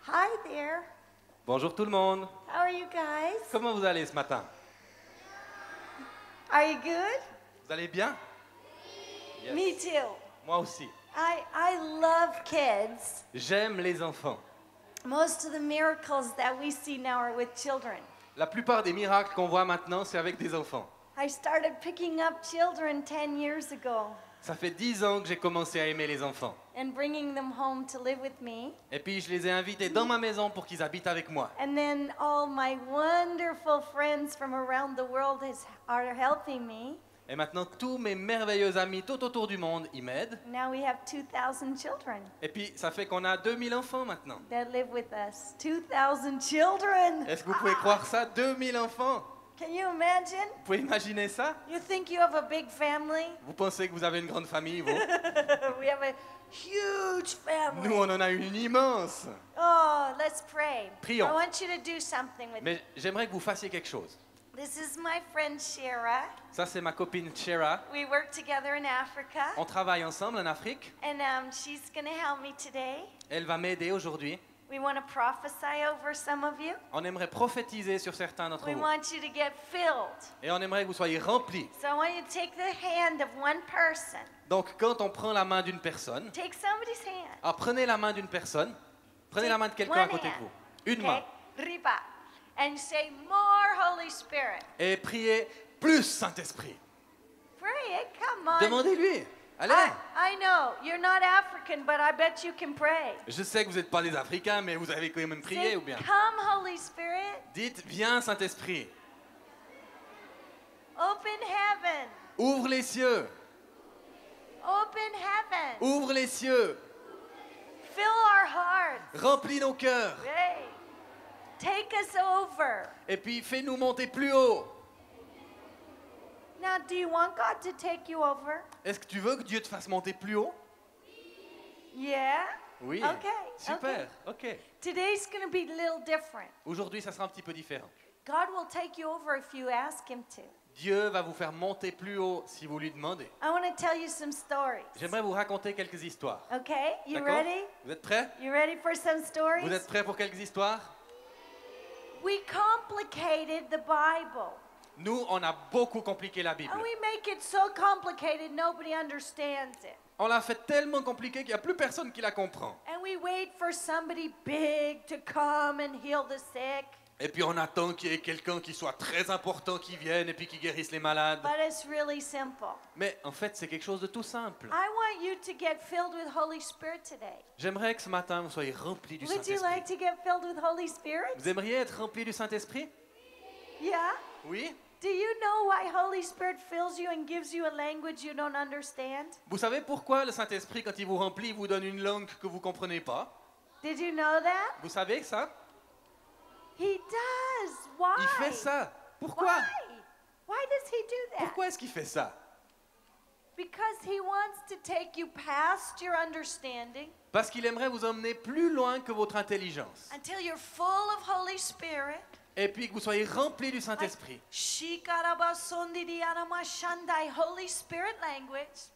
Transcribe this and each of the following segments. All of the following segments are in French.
Hi there. Bonjour tout le monde. How are you guys? Comment vous allez ce matin? Are you good? Vous allez bien? Yes. Me too. Moi aussi. I love kids. J'aime les enfants. Most of the miracles that we see now are with children. La plupart des miracles qu'on voit maintenant, c'est avec des enfants. I started picking up children 10 years ago Ça fait 10 ans que j'ai commencé à aimer les enfants. and bringing them home to live with me. Et puis je les ai invités dans ma maison pour qu'ils habitent avec moi. And then all my wonderful friends from around the world are helping me. Et maintenant, tous mes merveilleux amis tout autour du monde, ils m'aident. Now we have 2,000 children Et puis ça fait qu'on a 2000 enfants maintenant. that live with us. 2,000 children! Est-ce que vous pouvez croire ça? 2000 enfants! Can you imagine? Vous pouvez imaginer ça? You think you have a big family? Vous pensez que vous avez une grande famille, vous? We have a huge family. Nous, on en a une immense. Oh, let's pray. Prions. I want you to do something with me. Mais j'aimerais que vous fassiez quelque chose. This is my friend Shira. Ça, c'est ma copine Shera. We work together in Africa. On travaille ensemble en Afrique. And she's going to help me today. Elle va m'aider aujourd'hui. We want to prophesy over some of you. On aimerait prophétiser sur certains d'entre We vous. want you to get filled. Et on aimerait que vous soyez remplis. So I want you to take the hand of one person. Donc, quand on prend la main d'une personne, Take somebody's hand. prenez la main d'une personne, prenez la main de quelqu'un à côté de vous. Une main. Okay? Riba. And say, more Holy Spirit. Et priez plus Saint-Esprit. Pray it. Come on. Demandez-lui. Allez. I know. You're not African, but I bet you can pray. Je sais que vous n'êtes pas des Africains, mais vous avez quand même prié Say, ou bien? come, Holy Spirit. Dites, viens Saint-Esprit. Open heaven. Ouvre les cieux. Open heaven. Ouvre les cieux. Fill our hearts. Remplis nos cœurs. Hey. Take us over. Et puis fais-nous monter plus haut. Now, do you want God to take you over? Est-ce que tu veux que Dieu te fasse monter plus haut? Yeah? Oui. Okay. Super. Okay. Ok. Today's going to be a little different. Aujourd'hui, ça sera un petit peu différent. God will take you over if you ask Him to. Dieu va vous faire monter plus haut si vous lui demandez. I want to tell you some stories. J'aimerais vous raconter quelques histoires. Okay? You D'accord? ready? Vous êtes prêts? You ready for some stories? Vous êtes prêts pour quelques histoires? We complicated the Bible. Nous, on a beaucoup compliqué la Bible. And we make it so complicated nobody understands it. On l'a fait tellement compliqué qu'il n'y a plus personne qui la comprend. And we wait for somebody big to come and heal the sick. Et puis on attend qu'il y ait quelqu'un qui soit très important qui vienne et puis qui guérisse les malades. But it's really simple. Mais en fait, c'est quelque chose de tout simple. I want you to get filled with Holy Spirit today. J'aimerais que ce matin, vous soyez remplis du Would you Saint-Esprit. like to get filled with Holy Spirit? Vous aimeriez être remplis du Saint-Esprit? Yeah? Oui? Do you know why Holy Spirit fills you and gives you a language you don't understand? Vous savez pourquoi le Saint-Esprit, quand il vous remplit, il vous donne une langue que vous ne comprenez pas? Did you know that? Vous savez ça? He does. Why? Il fait ça. Pourquoi? Why? Why does he do that? Pourquoi est-ce qu'il fait ça? Because he wants to take you past your understanding Parce qu'il aimerait vous emmener plus loin que votre intelligence. until you're full of Holy Spirit. Et puis que vous soyez remplis du Saint-Esprit. Shikarabasondidiyaramashandai, Holy Spirit language,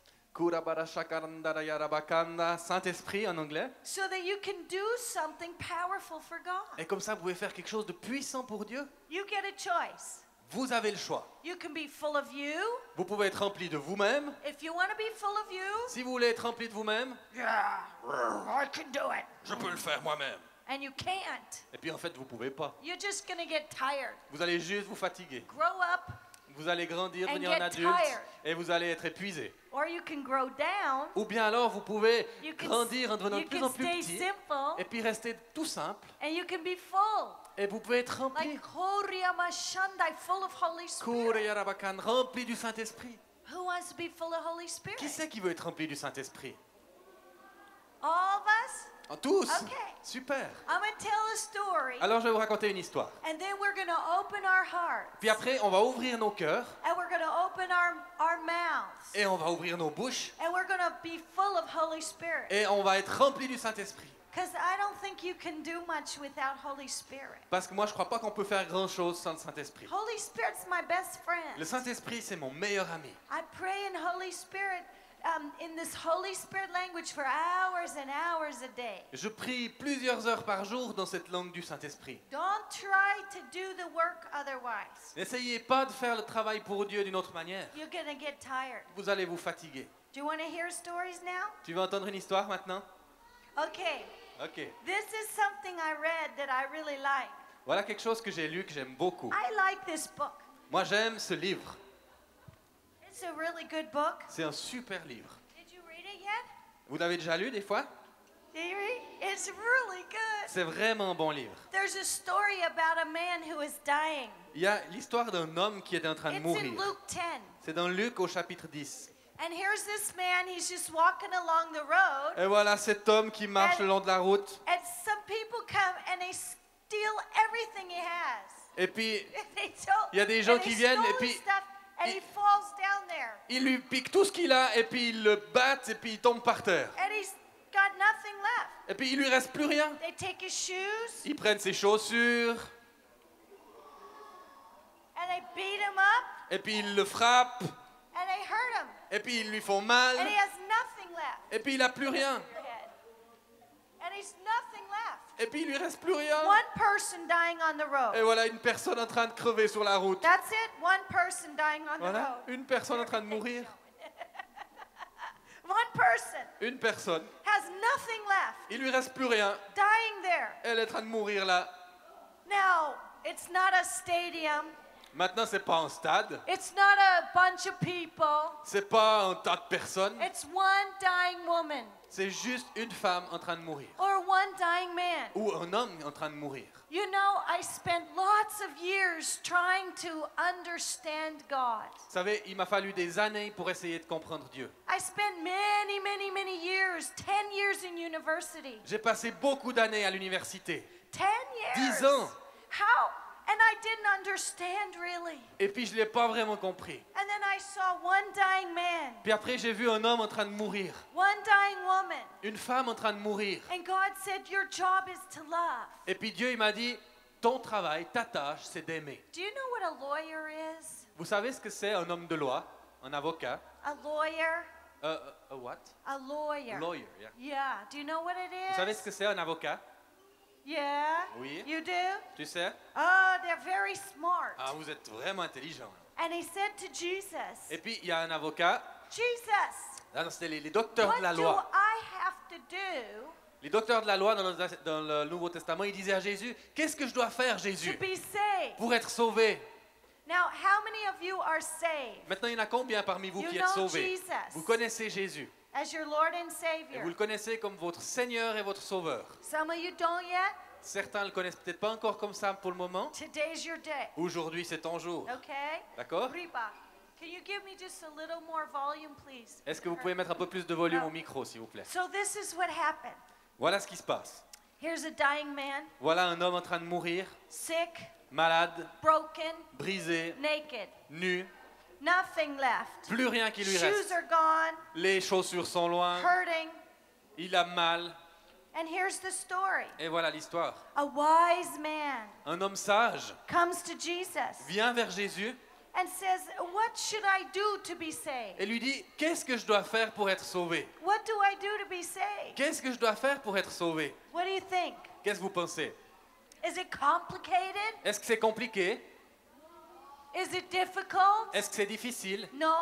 Saint-Esprit en anglais. so that you can do something powerful for God. Et comme ça, vous pouvez faire quelque chose de puissant pour Dieu. You get a choice. Vous avez le choix. You can be full of you. Vous pouvez être rempli de vous-même. If you want to be full of you, Si vous voulez être rempli de vous-même, yeah, I can do it. je peux le faire moi-même. And you can't. Et puis en fait, vous ne pouvez pas. You're just going to get tired. Vous allez juste vous fatiguer. Grow up, Vous allez grandir, And devenir get un adulte, tired. et vous allez être épuisé. or you can grow down. Ou bien alors, vous pouvez You can, grandir en devenant you de plus can en plus stay petit, simple, et puis rester tout simple, and you can be full. et vous pouvez être rempli. Like Horiyamashandai, full of Holy Spirit. Kureyarabakan, rempli du Saint-Esprit. Who wants to be full of Holy Spirit? Qui c'est qui veut être rempli du Saint-Esprit? All of us? En tous. Ok. Super. I'm going to tell a story, Alors je vais vous raconter une histoire. and then we're going to open our hearts, Puis après, on va ouvrir nos cœurs, and we're going to open our mouths, et on va ouvrir nos bouches, and we're going to be full of Holy Spirit. et on va être rempli du Saint-Esprit. Because I don't think you can do much without Holy Spirit. Parce que moi, je crois pas qu'on peut faire grand-chose sans le Saint-Esprit. Holy Spirit's my best friend. Le Saint-Esprit, c'est mon meilleur ami. I pray in Holy Spirit in this Holy Spirit language for hours and hours a day. Je prie plusieurs heures par jour dans cette langue du Saint-Esprit. Don't try to do the work otherwise. N'essayez pas de faire le travail pour Dieu d'une autre manière. You're going to get tired. Vous allez vous fatiguer. Do you want to hear stories now? Tu veux entendre une histoire maintenant? Okay. Ok. This is something I read that I really like. Voilà quelque chose que j'ai lu, que j'aime beaucoup. I like this book. Moi, j'aime ce livre. It's a really good book. C'est un super livre. Did you read it yet? Vous l'avez déjà lu des fois? Did you read? It's really good. C'est vraiment un bon livre. There's a story about a man who is dying. Il y a l'histoire d'un homme qui est en train de It's in mourir. Luke 10. C'est dans Luc au chapitre 10. And here's this man, he's just walking along the road. Et voilà cet homme qui marche le long de la route. And some people come and they steal everything he has. Et puis, They stole- il y a des gens and they qui viennent stole et puis his stuff, and il- he falls down there. il lui pique tout ce qu'il a et puis il le battent et puis il tombe par terre. And he's got nothing left. Et puis il lui reste plus rien. They take his shoes Ils prennent ses chaussures and they beat him up et puis ils le frappent and they hurt him. et puis ils lui font mal And he has nothing left. et puis il a plus rien. Your head. And he's nothing left. Et puis il lui reste plus rien. One person dying on the Et road. voilà une personne en train de crever sur la route. That's it. One person dying on the Voilà, road. une personne en train de mourir. One person Une personne. has nothing left, Il lui reste plus rien. dying there. Elle est en train de mourir là. Now, it's not a stadium. Maintenant, c'est pas un stade. It's not a bunch of people. C'est pas un tas de personnes. It's one dying woman C'est juste une femme en train de mourir. or one dying man. Ou un homme en train de mourir. You know, I spent lots of years trying to understand God. Vous savez, il m'a fallu des années pour essayer de comprendre Dieu. I spent many years, 10 years in university. J'ai passé beaucoup d'années à l'université. 10 years. 10 ans. How? And I didn't understand really. Et puis je ne l'ai pas vraiment compris. And then I saw one dying man, Puis après, j'ai vu un homme en train de mourir. one dying woman. Une femme en train de mourir. And God said, your job is to love. Et puis Dieu, il m'a dit, ton travail, ta tâche, c'est d'aimer. Do you know what a lawyer is? Vous savez ce que c'est un homme de loi, un avocat? A lawyer? A what? A lawyer. Lawyer, yeah. Yeah. Do you know what it is? Vous savez ce que c'est un avocat? Yeah. Oui. You do? Tu sais? Oh, they're very smart. Ah, vous êtes vraiment intelligent. And he said to Jesus, Et puis, il y a un avocat. Jesus, Là, c'était les docteurs what de la do loi. I have to do Les docteurs de la loi dans le Nouveau Testament, ils disaient à Jésus, qu'est-ce que je dois faire, to Jésus, be saved? pour être sauvé? Now, how many of you are saved Maintenant, il y en a combien parmi vous You qui know êtes sauvés? Jesus. Vous connaissez Jésus. as your Lord and Et Savior? vous le connaissez comme votre Seigneur et votre Sauveur. Some of you don't yet. Certains le connaissent peut-être pas encore comme ça pour le moment. Today's your day. Aujourd'hui, c'est ton jour. Okay? D'accord? Riba, can you give me just a little more volume, please? Est-ce que vous pouvez mettre un peu plus de volume au micro, s'il vous plaît? So this is what happened. Voilà ce qui se passe. Here's a dying man, Voilà un homme en train de mourir, sick, malade, broken, brisé, naked, nu, nothing left. plus rien qui lui Shoes reste. are gone, Les chaussures sont loin, hurting. il a mal. And here's the story. Et voilà l'histoire. A wise man Un homme sage comes to Jesus vient vers Jésus and says, what should I do to be saved? et lui dit, qu'est-ce que je dois faire pour être sauvé? What do I do to be saved? Qu'est-ce que je dois faire pour être sauvé? What do you think? Qu'est-ce que vous pensez? Is it complicated? Est-ce que c'est compliqué? Is it difficult? Est-ce que c'est difficile? No.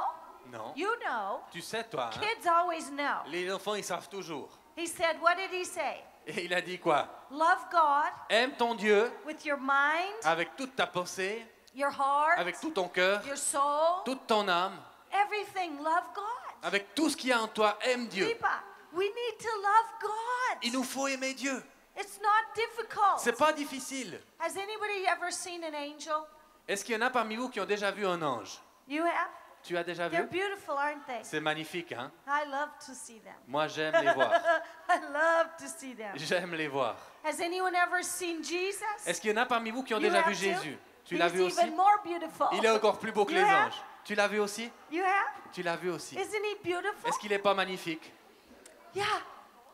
Non. You know. Tu sais, toi, hein? Kids always know. Les enfants, ils savent toujours. He said, what did he say? Et il a dit quoi? Love God Aime ton Dieu with your mind, avec toute ta pensée, your heart, avec tout ton cœur, your soul, toute ton âme, everything. Love God. avec tout ce qu'il y a en toi, aime Dieu. Ripa, we need to love God. Il nous faut aimer Dieu. It's not difficult. C'est pas difficile. Has anybody ever seen an angel? Est-ce qu'il y en a parmi vous qui ont déjà vu un ange? You have? Tu as déjà They're vu? beautiful, aren't they? C'est magnifique, hein? I love to see them. Moi, j'aime les voir. I love to see them. J'aime les voir. Has anyone ever seen Jesus? Est-ce qu'il y en a parmi vous qui ont You déjà have vu to? Jésus? Tu He's l'as vu aussi? even more beautiful. Il est encore plus beau que You les have? anges. Tu l'as vu aussi? You have? Tu l'as vu aussi. Isn't he beautiful? Est-ce qu'il n'est pas magnifique? Yeah.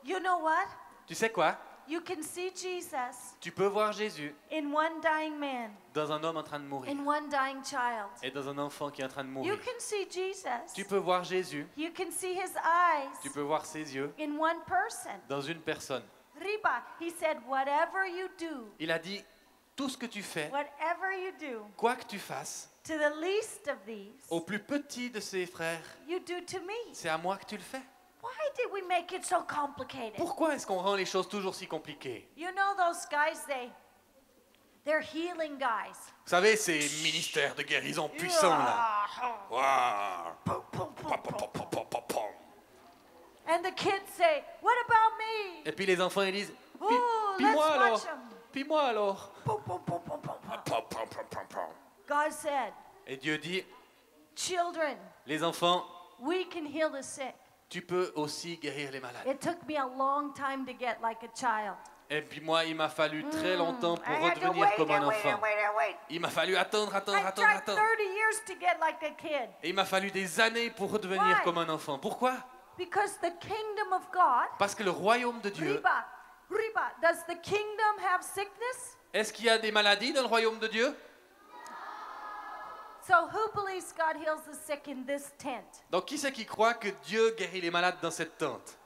You know what? Tu sais quoi? You can see Jesus tu peux voir Jésus in one dying man, dans un homme en train de mourir in one dying child. et dans un enfant qui est en train de You mourir. can see Jesus. Tu peux voir Jésus, You can see his eyes tu peux voir ses yeux in one person. dans une personne. Riba, he said, whatever you do, Il a dit, tout ce que tu fais, whatever you do, quoi que tu fasses, to the least of these, au plus petit de ses frères, you do to me. c'est à moi que tu le fais. Why did we make it so complicated? Pourquoi est-ce qu'on rend les choses toujours si compliquées? You know those guys, they're healing guys. Vous savez, ces ministères de guérison puissants là. Waouh. Boom, boom, boom, Pom, pom, boom. pom, pom, pom, pom. And the kids say, what about me? Et puis les enfants ils disent, Ooh, puis let's moi alors, watch them. puis moi alors. Boom, boom, boom, boom, boom, boom. Pom, pom, pom, pom, pom. God said, Et Dieu dit, children, les enfants, we can heal the sick. tu peux aussi guérir les malades. It took me a long time to get like a child. Et puis moi, il m'a fallu très longtemps pour I had to redevenir wait comme un and wait enfant. and wait and wait. Il m'a fallu attendre. I tried 30 years to get like a kid. Et il m'a fallu des années pour redevenir Why? comme un enfant. Pourquoi? Because the kingdom of God, Parce que le royaume de Dieu, Riba, does the kingdom have sickness? est-ce qu'il y a des maladies dans le royaume de Dieu? So who believes God heals the sick in this tent? Donc qui c'est qui croit que Dieu guérit les malades dans cette tente?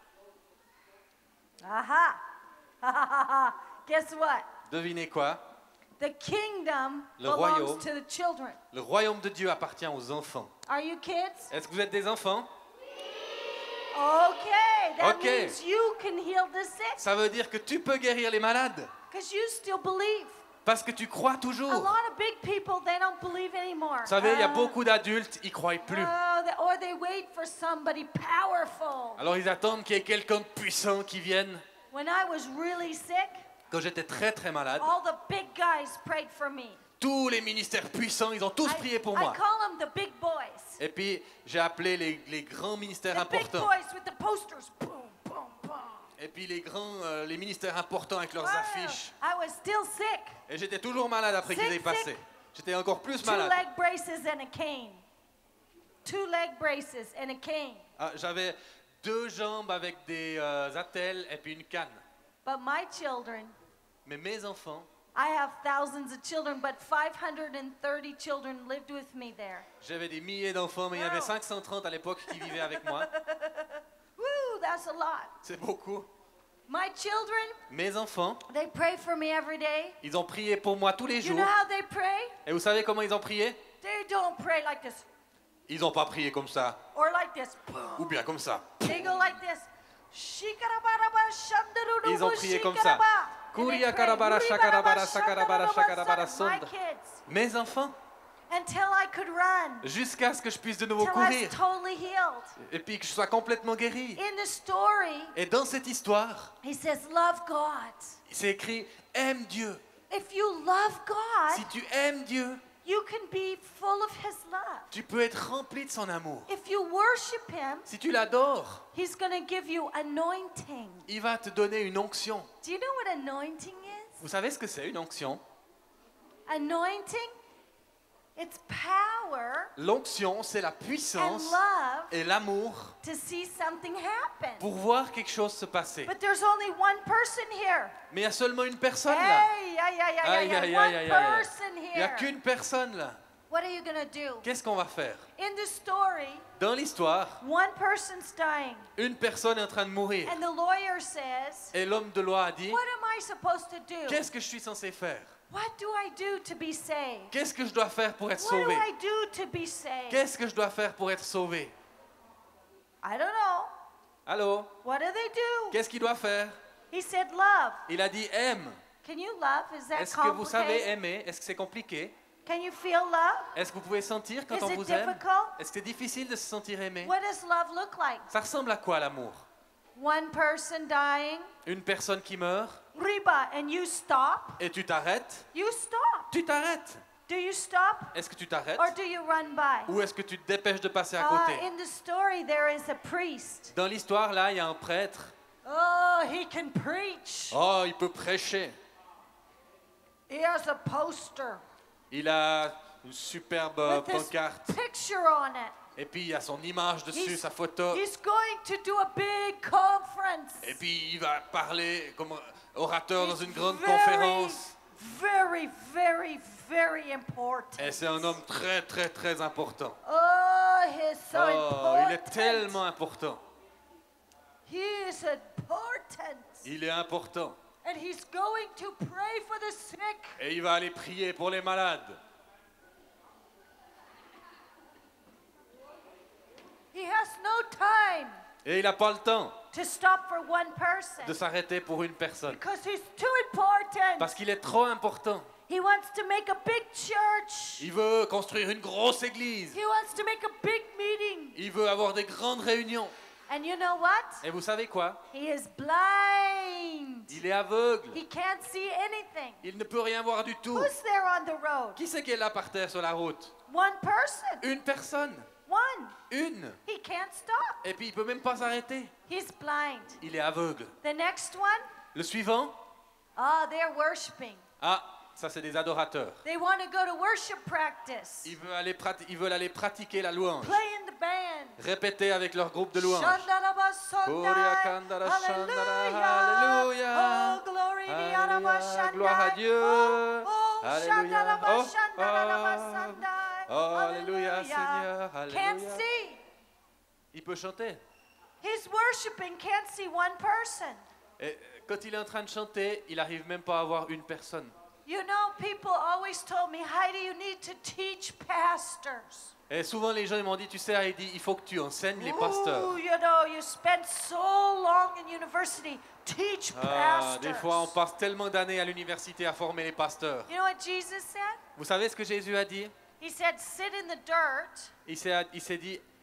Aha! Guess what? Devinez quoi? The kingdom Le belongs royaume. to the children. Le royaume de Dieu appartient aux enfants. Are you kids? Est-ce que vous êtes des enfants? Okay, that Okay. means you can heal the sick Ça veut dire que tu peux guérir les malades. because you still believe. Parce que tu crois A toujours. lot of big people, they don't believe anymore. Vous savez, il y a beaucoup d'adultes, ils ne croient plus. Or they wait for somebody powerful. Alors ils attendent qu'il y ait quelqu'un de puissant qui vienne. When I was really sick, Quand j'étais très très malade, all the big guys prayed for me. tous les ministères puissants, ils ont tous prié pour moi. I call them the big boys. Et puis j'ai appelé les grands ministères The big importants. boys with the posters. Boom, boom, boom. Et puis les ministères importants avec leurs affiches. I was still sick. Et j'étais toujours malade après qu'ils Sick, aient passé. sick. J'étais encore plus Two malade. leg braces and a cane. 2 leg braces and a cane. Ah, j'avais 2 jambes avec des attelles et puis une canne. But my children, Mais mes enfants, I have thousands of children, but 530 children lived with me there. j'avais des milliers d'enfants, mais il y avait 530 à l'époque qui vivaient avec moi. Woo, that's a lot. C'est beaucoup. My children, Mes enfants, they pray for me every day. ils ont prié pour moi tous les You jours. know how they pray? Et vous savez comment ils ont prié? They don't pray like this Ils n'ont pas prié comme ça, or like this. ou bien comme ça. They go like this. Ils ont prié comme ça. Kuria karabara shakarabara shakarabara shakarabara My sondra. kids, Mes enfants, until I could run, jusqu'à ce que je puisse de nouveau till I was courir totally healed. et puis que je sois complètement guéri. In the story, Et dans cette histoire, he says, love God. c'est écrit aime Dieu. If you love God, Si tu aimes Dieu, you can be full of his love. tu peux être rempli de son amour. If you worship him, Si tu l'adores, he's going to give you anointing. il va te donner une onction. Do you know what anointing is? Vous savez ce que c'est une onction? Anointing, it's power L'onction, c'est la and puissance love et l'amour to see something happen. pour voir quelque chose se passer. But there's only one person here. Mais il y a seulement une personne là. Hey, yeah, yeah, yeah, Aïe, yeah, aïe, yeah. aïe, One aïe, aïe. person Il n'y a here. qu'une personne là. What are you going to do? Qu'est-ce qu'on va faire? In the story, Dans l'histoire, one person's dying, une personne est en train de mourir. and the lawyer says, Et l'homme de loi a dit, what am I supposed to do? qu'est-ce que je suis censé faire? What do I do to be saved? Qu'est-ce que je dois faire pour être What do sauvé? I do to be saved? Qu'est-ce que je dois faire pour être sauvé? I don't know. Allô? What do they do? Qu'est-ce qu'il doit faire? He said, love. Il a dit aime. Can you love? Is that Est-ce que vous savez complicated? aimer? Est-ce que c'est compliqué? Can you feel love? Est-ce que vous pouvez sentir quand Is on it vous aime? difficult? Est-ce que c'est difficile de se sentir aimé? What does love look like? Ça ressemble à quoi l'amour? One person dying, Une personne qui meurt riba, and you stop. et tu t'arrêtes? You stop. Tu t'arrêtes. Do you stop Est-ce que tu t'arrêtes? or do you run by? Ou est-ce que tu te dépêches de passer à côté? In the story, there is a priest. Dans l'histoire, là, il y a un prêtre. Oh, he can preach. Oh, il peut prêcher. He has a poster Il a une superbe with his pancarte. picture on it. Et puis, il y a son image dessus, He's- sa photo. He's going to do a big conference. conference. Et puis il va parler comme orateur dans He's une grande very, conférence. very, very, very important. Et c'est un homme très, très, très important. Oh, he's so Oh, il est important. tellement important. He is important. Il est important. And he's going to pray for the sick. Et il va aller prier pour les malades. He has no time Et il n'a pas le temps to stop for one person de s'arrêter pour une personne. because he's too important. Parce qu'il est trop important. He wants to make a big church. Il veut construire une grosse église. He wants to make a big meeting. Il veut avoir des grandes réunions. And you know what? Et vous savez quoi? He is blind. Il est aveugle. He can't see anything. Il ne peut rien voir du tout. Who's there on the road? Qui c'est qui est là par terre sur la route? One person. Une personne. One. Une. He can't stop. Et puis il peut même pas s'arrêter. He's blind. Il est aveugle. The next one? Le suivant? Ah, they're worshiping. Ah, ça c'est des adorateurs. They want to go to worship practice. Ils veulent aller pratiquer la louange. Play in the band. Répéter avec leur groupe de louange. Shandalabasondai. Kandara, Shandara, Hallelujah. Alléluia. Oh, glory be Alléluia. Gloire à Dieu. Oh, Alléluia. Shandalabashandalabasandai. Oh, Alléluia, Seigneur. Can't Alléluia. see. Il peut chanter. He's worshiping, can't see one person. Et quand il est en train de chanter, il n'arrive même pas à voir une personne. You know, people always told me, Heidi, you need to teach pastors. Et souvent les gens ils m'ont dit, tu sais Heidi, il faut que tu enseignes les pasteurs. Ooh, you know, you spent so long in university. Teach Ah, pastors. des fois on passe tellement d'années à l'université à former les pasteurs. You know what Jesus said? Vous savez ce que Jésus a dit? He said, sit in the dirt.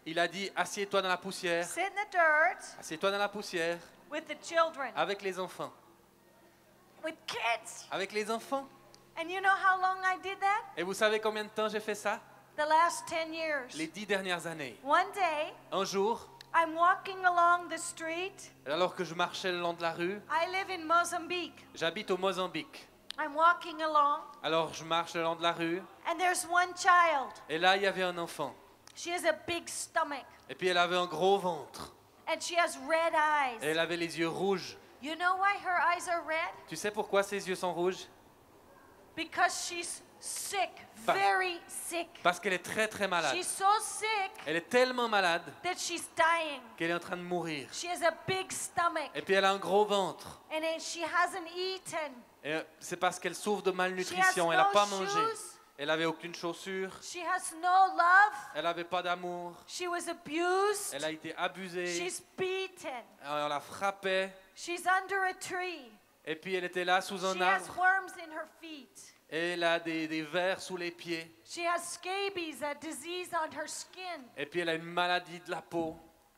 Il a dit, assieds-toi dans la poussière. Sit in the dirt Assieds-toi dans la poussière with the children, avec les enfants. with kids. Avec les enfants. And you know how long I did that? Et vous savez combien de temps j'ai fait ça? The last 10 years. Les 10 dernières années. One day, Un jour, I'm walking along the street. alors que je marchais le long de la rue, I live in Mozambique. j'habite au Mozambique. I'm walking along, Alors je marche le long de la rue, and there's one child. et là il y avait un enfant. She has a big stomach, Et puis elle avait un gros ventre. and she has red Et eyes. elle avait les yeux rouges. You know why her eyes are red? Tu sais pourquoi ses yeux sont rouges? Because she's sick, Parce- very sick. Parce qu'elle est très très malade. She's so sick Elle est tellement malade that she's dying. qu'elle est en train de mourir. She has a big stomach, Et puis elle a un gros ventre. and then she hasn't eaten. Et c'est parce qu'elle souffre de She has malnutrition. Elle n'a no pas mangé. shoes. Elle n'avait aucune chaussure. She has no love. Elle n'avait pas d'amour. She was abused. Elle a été abusée. She's beaten. On la frappait. She's under a tree. Et puis elle était là sous un She has arbre. worms in her feet. Et elle a des vers sous les pieds. She has scabies, a disease on her skin. Et puis elle a une maladie de la peau.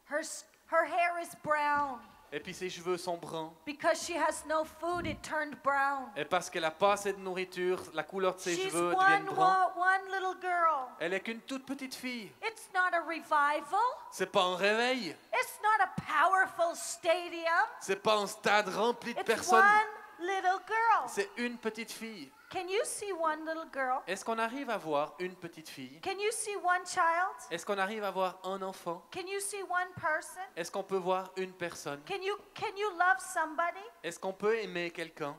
Her hair is brown. Et puis ses cheveux sont bruns. Because she has no food, it turned brown. Et parce qu'elle n'a pas assez de nourriture, la couleur de ses She's cheveux devient brun. one little girl. Elle est qu'une toute petite fille. It's not a revival. C'est pas un réveil. It's not a powerful stadium. C'est pas un stade rempli de It's personnes. one little girl. C'est une petite fille. Can you see one little girl? Est-ce qu'on arrive à voir une petite fille? Can you see one child? Est-ce qu'on arrive à voir un enfant? Can you see one person? Est-ce qu'on peut voir une personne? Can you love somebody? Est-ce qu'on peut aimer quelqu'un?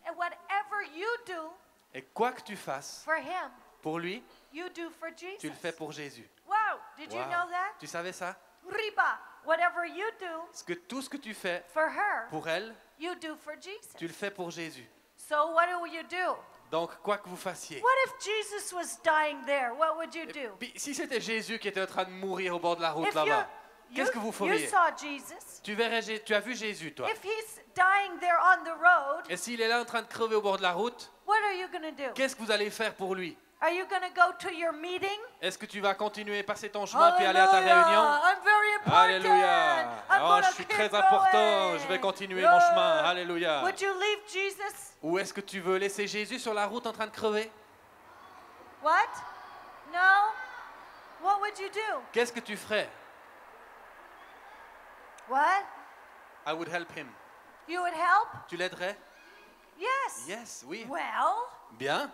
And whatever you do Et quoi que tu fasses for him, pour lui, you do for Jesus. tu le fais pour Jésus. Wow, did you Wow. know that? Tu savais ça? Riba, whatever you do Tout ce que tu fais for her, pour elle, you do for Jesus. tu le fais pour Jésus. So what do you do? Donc, quoi que vous fassiez. What if Jesus was dying there? What would you do? Puis, si c'était Jésus qui était en train de mourir au bord de la route If là-bas, you qu'est-ce que vous you feriez? saw Jesus, Tu as vu Jésus, toi? if he's dying there on the road, Et s'il est là en train de crever au bord de la route, what are you going to do? qu'est-ce que vous allez faire pour lui? Are you going to go to your meeting? Est-ce que tu vas continuer, passer ton chemin puis aller à ta réunion? I'm very important. Alléluia! I'm Oh, gonna je suis keep très important, going. je vais continuer Yeah. mon chemin. Alléluia! Would you leave Jesus? Ou est-ce que tu veux laisser Jésus sur la route en train de crever? What? No? What would you do? Qu'est-ce que tu ferais? What? I would help him. You would help? Tu l'aiderais? Yes. Yes, oui. Well, Bien.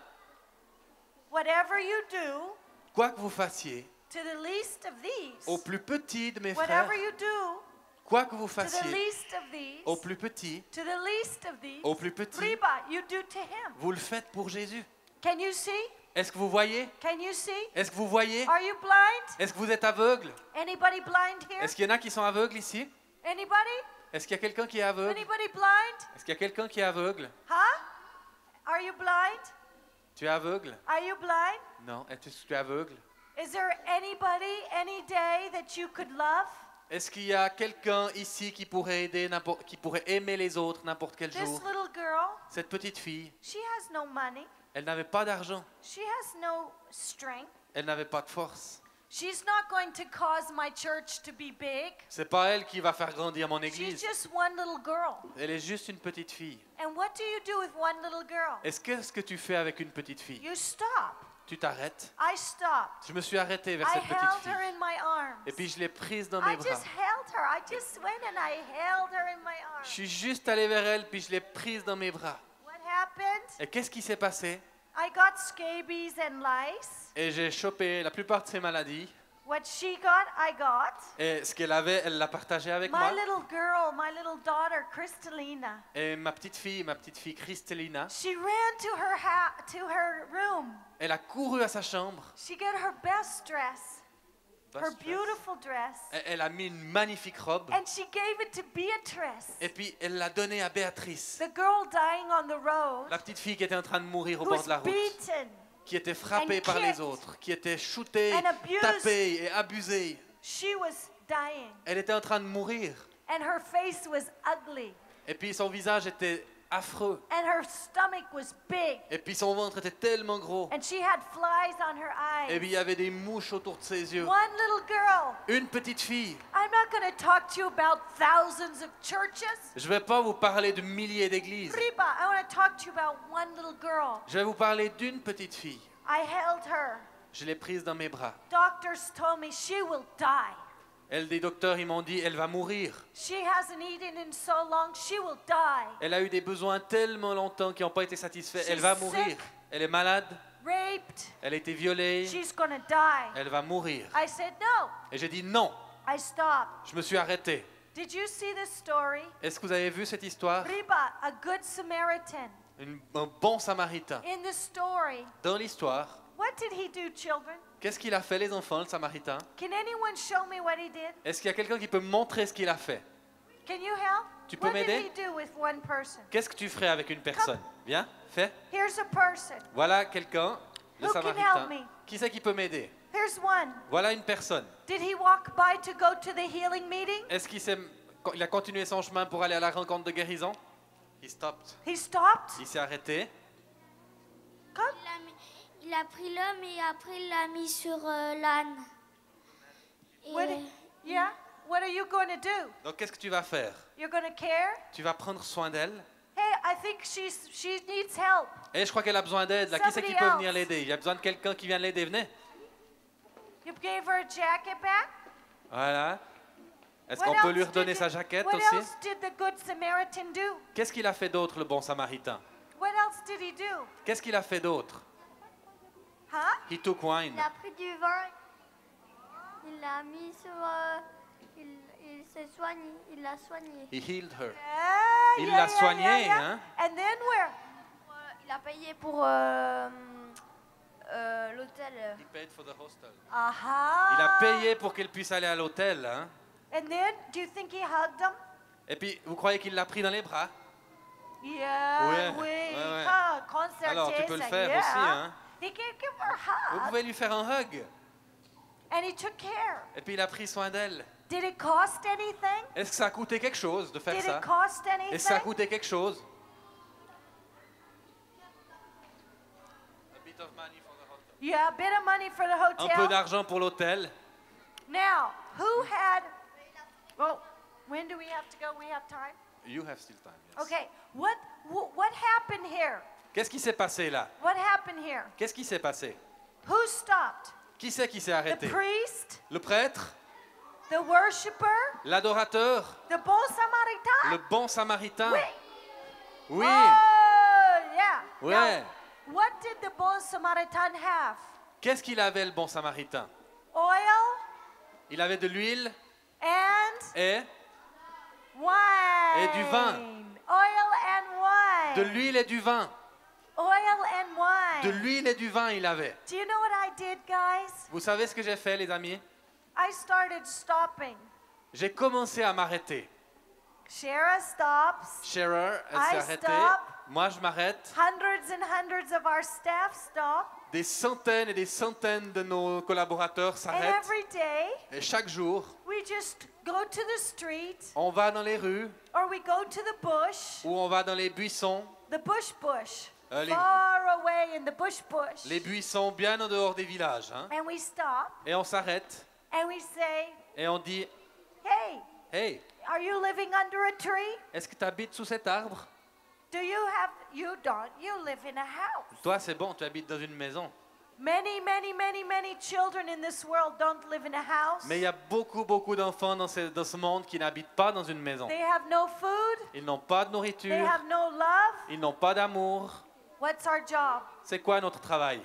whatever you do Quoi que vous fassiez, to the least of these, au plus petit de mes frères, whatever you do Quoi que vous to the fassiez least of these, au plus petit, to the least of these, au plus petit, riba, you do to him. vous le faites pour Jésus. Can you see? Est-ce que vous voyez? Can you see? Est-ce que vous voyez? Are you blind? Est-ce que vous êtes aveugle? Anybody blind here? Est-ce qu'il y en a qui sont aveugles ici? Anybody? Est-ce qu'il y a quelqu'un qui est aveugle? Anybody blind? Est-ce qu'il y a quelqu'un qui est aveugle? Huh? Are you blind? Tu es aveugle? Are you blind? Non. Est-ce que tu es aveugle? Is there anybody, any day that you could love? Est-ce qu'il y a quelqu'un ici qui pourrait aider, qui pourrait aimer les autres n'importe quel This jour? little girl, Cette petite fille, she has no money. elle n'avait pas d'argent. She has no strength. Elle n'avait pas de force. She's not going to cause my church to be big. C'est pas elle qui va faire grandir mon She's église. just one little girl. Elle est juste une petite fille. And what do you do with one little girl? Qu'est-ce que tu fais avec une petite fille? You stop. Tu t'arrêtes. I stopped. Je me suis arrêté vers I cette petite held fille. her in my arms. Et puis je l'ai prise dans mes I bras. just held her. I just went and I held her in my Je arms. suis juste allé vers elle, puis je l'ai prise dans mes bras. What happened? Et qu'est-ce qui s'est passé? I got scabies and lice. Et j'ai chopé la plupart de ses maladies. What she got, I got. Et ce qu'elle avait, elle l'a partagé avec My moi. little girl, my little daughter, Kristalina, Et ma petite fille Kristelina, she ran to her room. elle a couru à sa chambre. She got her best dress, her beautiful dress, Elle a mis une magnifique robe. and she gave it to Beatrice, Et puis elle l'a donnée à Béatrice, the girl dying on the road, la petite fille qui était en train de mourir au who bord was de la route, beaten. qui était frappée and par les kicked autres, qui était shootée, and abused. tapée et abusée. She was dying, Elle était en train de mourir. and her face was ugly, Et puis son visage était affreux. and her stomach was big, Et puis son ventre était tellement gros. and she had flies on her Et puis il eyes. y avait des mouches autour de ses yeux. One little girl. Une petite fille. I'm not going to talk to you about thousands of churches. Je ne vais pas vous parler de milliers d'églises. Riba, I want to talk to you about one little girl. Je vais vous parler d'une petite fille. I held her. Je l'ai prise dans mes bras. Doctors told me she will die. Les docteurs, ils m'ont dit, elle va mourir. She hasn't eaten in so long, she will die. Elle a eu des besoins tellement longtemps qui n'ont pas été satisfaits. She's Elle va sick. mourir. Elle est malade. Raped, Elle a été violée. she's going to die. Elle va mourir. I said no. Et j'ai dit non. I stopped. Je me suis arrêté. Did you see this story? Est-ce que vous avez vu cette histoire? Riba, a good Samaritan. Un bon samaritain. In the story, Dans l'histoire, what did he do, children? qu'est-ce qu'il a fait, les enfants, le samaritain? Can anyone show me what he did? Est-ce qu'il y a quelqu'un qui peut me montrer ce qu'il a fait? Can you help? Tu peux What did m'aider? he do with one person? Qu'est-ce que tu ferais avec une personne? Viens, fais. Here's a person. Voilà quelqu'un, le Who can samaritain. help me? Qui c'est qui peut m'aider? Here's one. Voilà une personne. Did he walk by to go to the healing meeting? Est-ce il a continué son chemin pour aller à la rencontre de guérison? He stopped. He stopped. Il s'est arrêté. Come. Il a pris l'homme et après il l'a mis sur l'âne. Et What, yeah? What are you going to do? Donc qu'est-ce que tu vas faire? You're going to care? Tu vas prendre soin d'elle. Hey, I think she needs help. Et je crois qu'elle a besoin d'aide. Là, qui c'est qui Somebody peut else. venir l'aider? Il y a besoin de quelqu'un qui vient l'aider. Venez. You gave her a jacket back? Voilà. Est-ce What qu'on peut else lui redonner did sa jaquette What aussi? else did the good Samaritan do? Qu'est-ce qu'il a fait d'autre, le bon samaritain? What else did he do? Qu'est-ce qu'il a fait d'autre? Huh? He took wine. il a pris du vin. Il l'a mis sur. Il s'est soigné. Il l'a soigné. He healed her. Yeah, Il yeah, l'a yeah, soigné, yeah, yeah. hein? And then where? Il a payé pour l'hôtel. He paid for the hostel. Aha. Il a payé pour qu'elle puisse aller à l'hôtel. Hein? And then, do you think he hugged him? Et puis, vous croyez qu'il l'a pris dans les bras? Yeah, Ouais, oui. ouais. Ah, concerteza, Alors, tu peux le faire yeah. aussi. Hein? He can give her a Vous hug. pouvez lui faire un hug. And he took care. Et puis, il a pris soin d'elle. Did it cost anything? Est-ce que ça a coûté quelque chose de faire Did ça? it cost anything? Est-ce que ça a coûté quelque chose? Yeah, a bit of money for the Un peu hotel. d'argent pour l'hôtel. Now, who had... Well, when do we have to go? We have time? You have still time. Yes. Okay, what happened here? Qu'est-ce qui s'est passé là? What happened here? Qu'est-ce qui s'est passé? Who stopped? Qui c'est qui s'est The arrêté? priest? Le prêtre? The worshiper? L'adorateur? The bon samaritain? Le bon samaritain? Oui. Oui. Oh, yeah. Ouais. Now, what did the bon samaritain have? Qu'est-ce qu'il avait, le bon samaritain? Oil Il avait de l'huile and et Wine. Et du vin. Oil and De wine. l'huile et du vin. Oil and wine. De l'huile et du vin, il avait. Do you know what I did, guys? Vous savez ce que j'ai fait, les amis? I started stopping. J'ai commencé à m'arrêter. Shara stops. Scherer, elle s'est I arrêtée. stop. Moi, je m'arrête. Hundreds and hundreds of our staff stop. Des centaines et des centaines de nos collaborateurs And s'arrêtent. every day, Et chaque jour, we just go to the street on va dans les rues or we go to the bush, ou on va dans les buissons. the bush, Les- far away in the bush. Les buissons bien en dehors des villages. Hein. And we stop Et on s'arrête and we say, et on dit hey, « Hey, are you living under a tree? est-ce que tu habites sous cet arbre? You don't, you live in a house. Toi, c'est bon, tu habites dans une maison. Many children in this world don't live in a house. Mais il y a beaucoup d'enfants dans ce monde qui n'habitent pas dans une maison. They have no food. Ils n'ont pas de They nourriture, have no love. ils n'ont pas d'amour. What's our job? C'est quoi notre travail?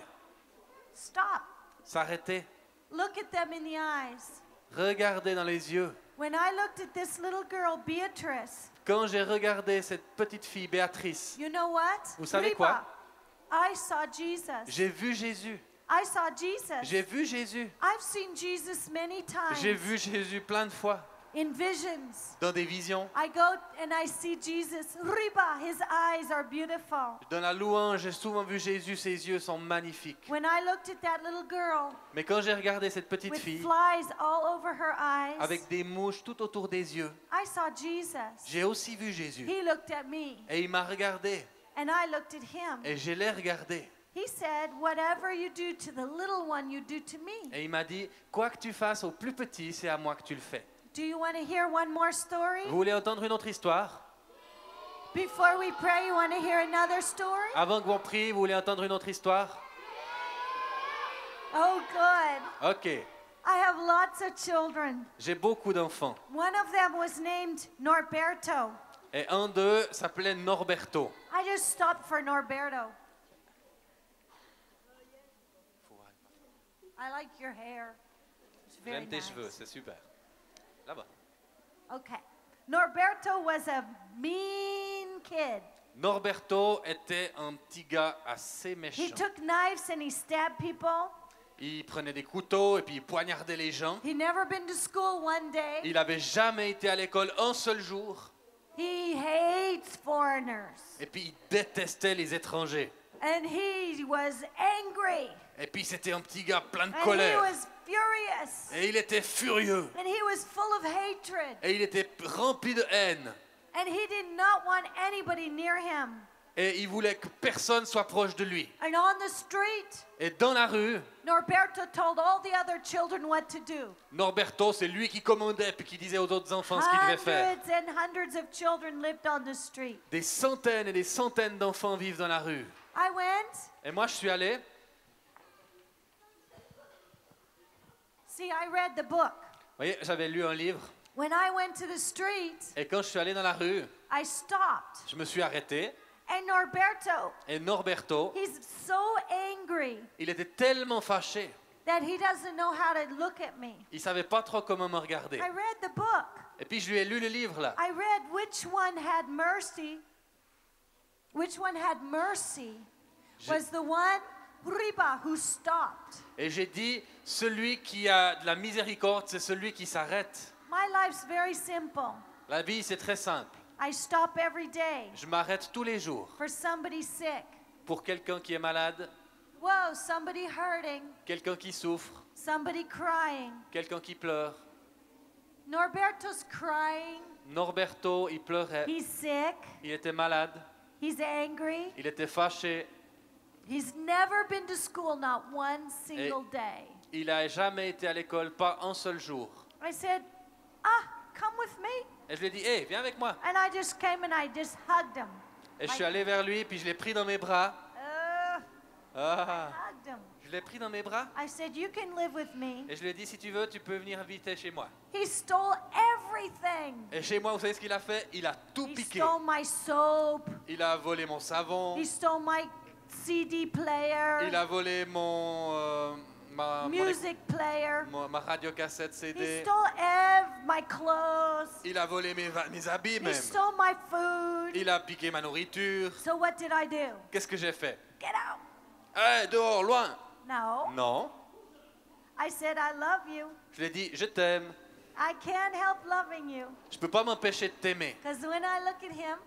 Stop. S'arrêter, Look at them in the eyes. regarder dans les yeux. When I looked at this little girl, Beatrice, Quand j'ai regardé cette petite fille, Béatrice, you know what? Vous savez Reba, quoi? I saw Jesus. j'ai vu Jésus. I saw Jesus. J'ai vu Jésus. I've seen Jesus many times J'ai vu Jésus plein de fois in visions. dans des visions. I go and I see Jesus. Reba, his eyes are beautiful. Dans la louange, j'ai souvent vu Jésus, ses yeux sont magnifiques. When I looked at that little girl Mais quand j'ai regardé cette petite with fille, flies all over her eyes, avec des mouches tout autour des yeux, I saw Jesus. j'ai aussi vu Jésus. He looked at me Et il m'a regardé. and I looked at him. Et je l'ai regardé. He said, whatever you do to the little one, you do to me. Et il m'a dit, quoi que tu fasses au plus petit, c'est à moi que tu le fais. Do you want to hear one more story? Vous voulez entendre une autre histoire? Before we pray, you want to hear another story? Avant qu'on prie, vous voulez entendre une autre histoire? Oh, good. Ok. I have lots of children. J'ai beaucoup d'enfants. One of them was named Norberto. Et un d'eux s'appelait Norberto. I just stopped for Norberto. I like your hair. It's very J'aime tes nice. cheveux, c'est super. Là-bas. Okay. Norberto was a mean kid. Norberto était un petit gars assez He méchant. took knives and he stabbed people. Il prenait des couteaux et puis il poignardait les gens. He never been to school one day. Il n'avait jamais été à l'école un seul jour. He hates foreigners. Et puis il détestait les étrangers. And he was angry. Et puis c'était un petit gars plein de And he colère. was furious. Et il était furieux. And he was full of hatred. Et il était rempli de haine. And he did not want anybody near him. Et il voulait que personne soit proche de lui. And on the street, Et dans la rue, Norberto told all the other children what to do. Norberto, c'est lui qui commandait puis qui disait aux autres enfants ce qu'ils devaient faire. Hundreds and hundreds of children lived on the street. Des centaines et des centaines d'enfants vivent dans la rue. I went. Et moi, je suis allé. See, I read the book. Vous voyez, j'avais lu un livre. When I went to the street, Et quand je suis allé dans la rue, I stopped. je me suis arrêté. And Norberto, Et Norberto, he's so angry il était tellement fâché. that he doesn't know how to look at me. Il savait pas trop comment me regarder. I read the book. Et puis je lui ai lu le livre là. I read which one had mercy. Which one had mercy was the one, Riba, who stopped. Et j'ai dit, celui qui a de la miséricorde, c'est celui qui s'arrête. My life's very simple. La vie, c'est très simple. I stop every day Je m'arrête tous les jours for somebody sick. pour quelqu'un qui est malade, Whoa, somebody hurting, quelqu'un qui souffre, somebody crying. quelqu'un qui pleure. Norberto's crying. Norberto, il pleurait, He's sick. il était malade, He's angry. il était fâché. He's never been to school, not one single day. Il n'a jamais été à l'école, pas un seul jour. I said, come with me. Et je lui ai dit, hey, viens avec moi. And I just came and I just hugged him. Et je suis allé vers lui, puis je l'ai pris dans mes bras. Ah, Hugged him. je l'ai pris dans mes bras. I said, you can live with me. Et je lui ai dit, si tu veux, tu peux venir habiter chez moi. He stole everything. Et chez moi, vous savez ce qu'il a fait? Il a tout He piqué. stole my soap. Il a volé mon savon. He stole my CD player. Il a volé music player. ma radiocassette He CD. stole my clothes. Il a volé mes habits He même. stole my food. Il a piqué ma nourriture. So what did I do? Qu'est-ce que j'ai fait? Get out. Hé, dehors, loin. No. Non. I said, I love you. Je lui ai dit, je t'aime. I can't help loving you. Je peux pas m'empêcher de t'aimer. Because when I look at him,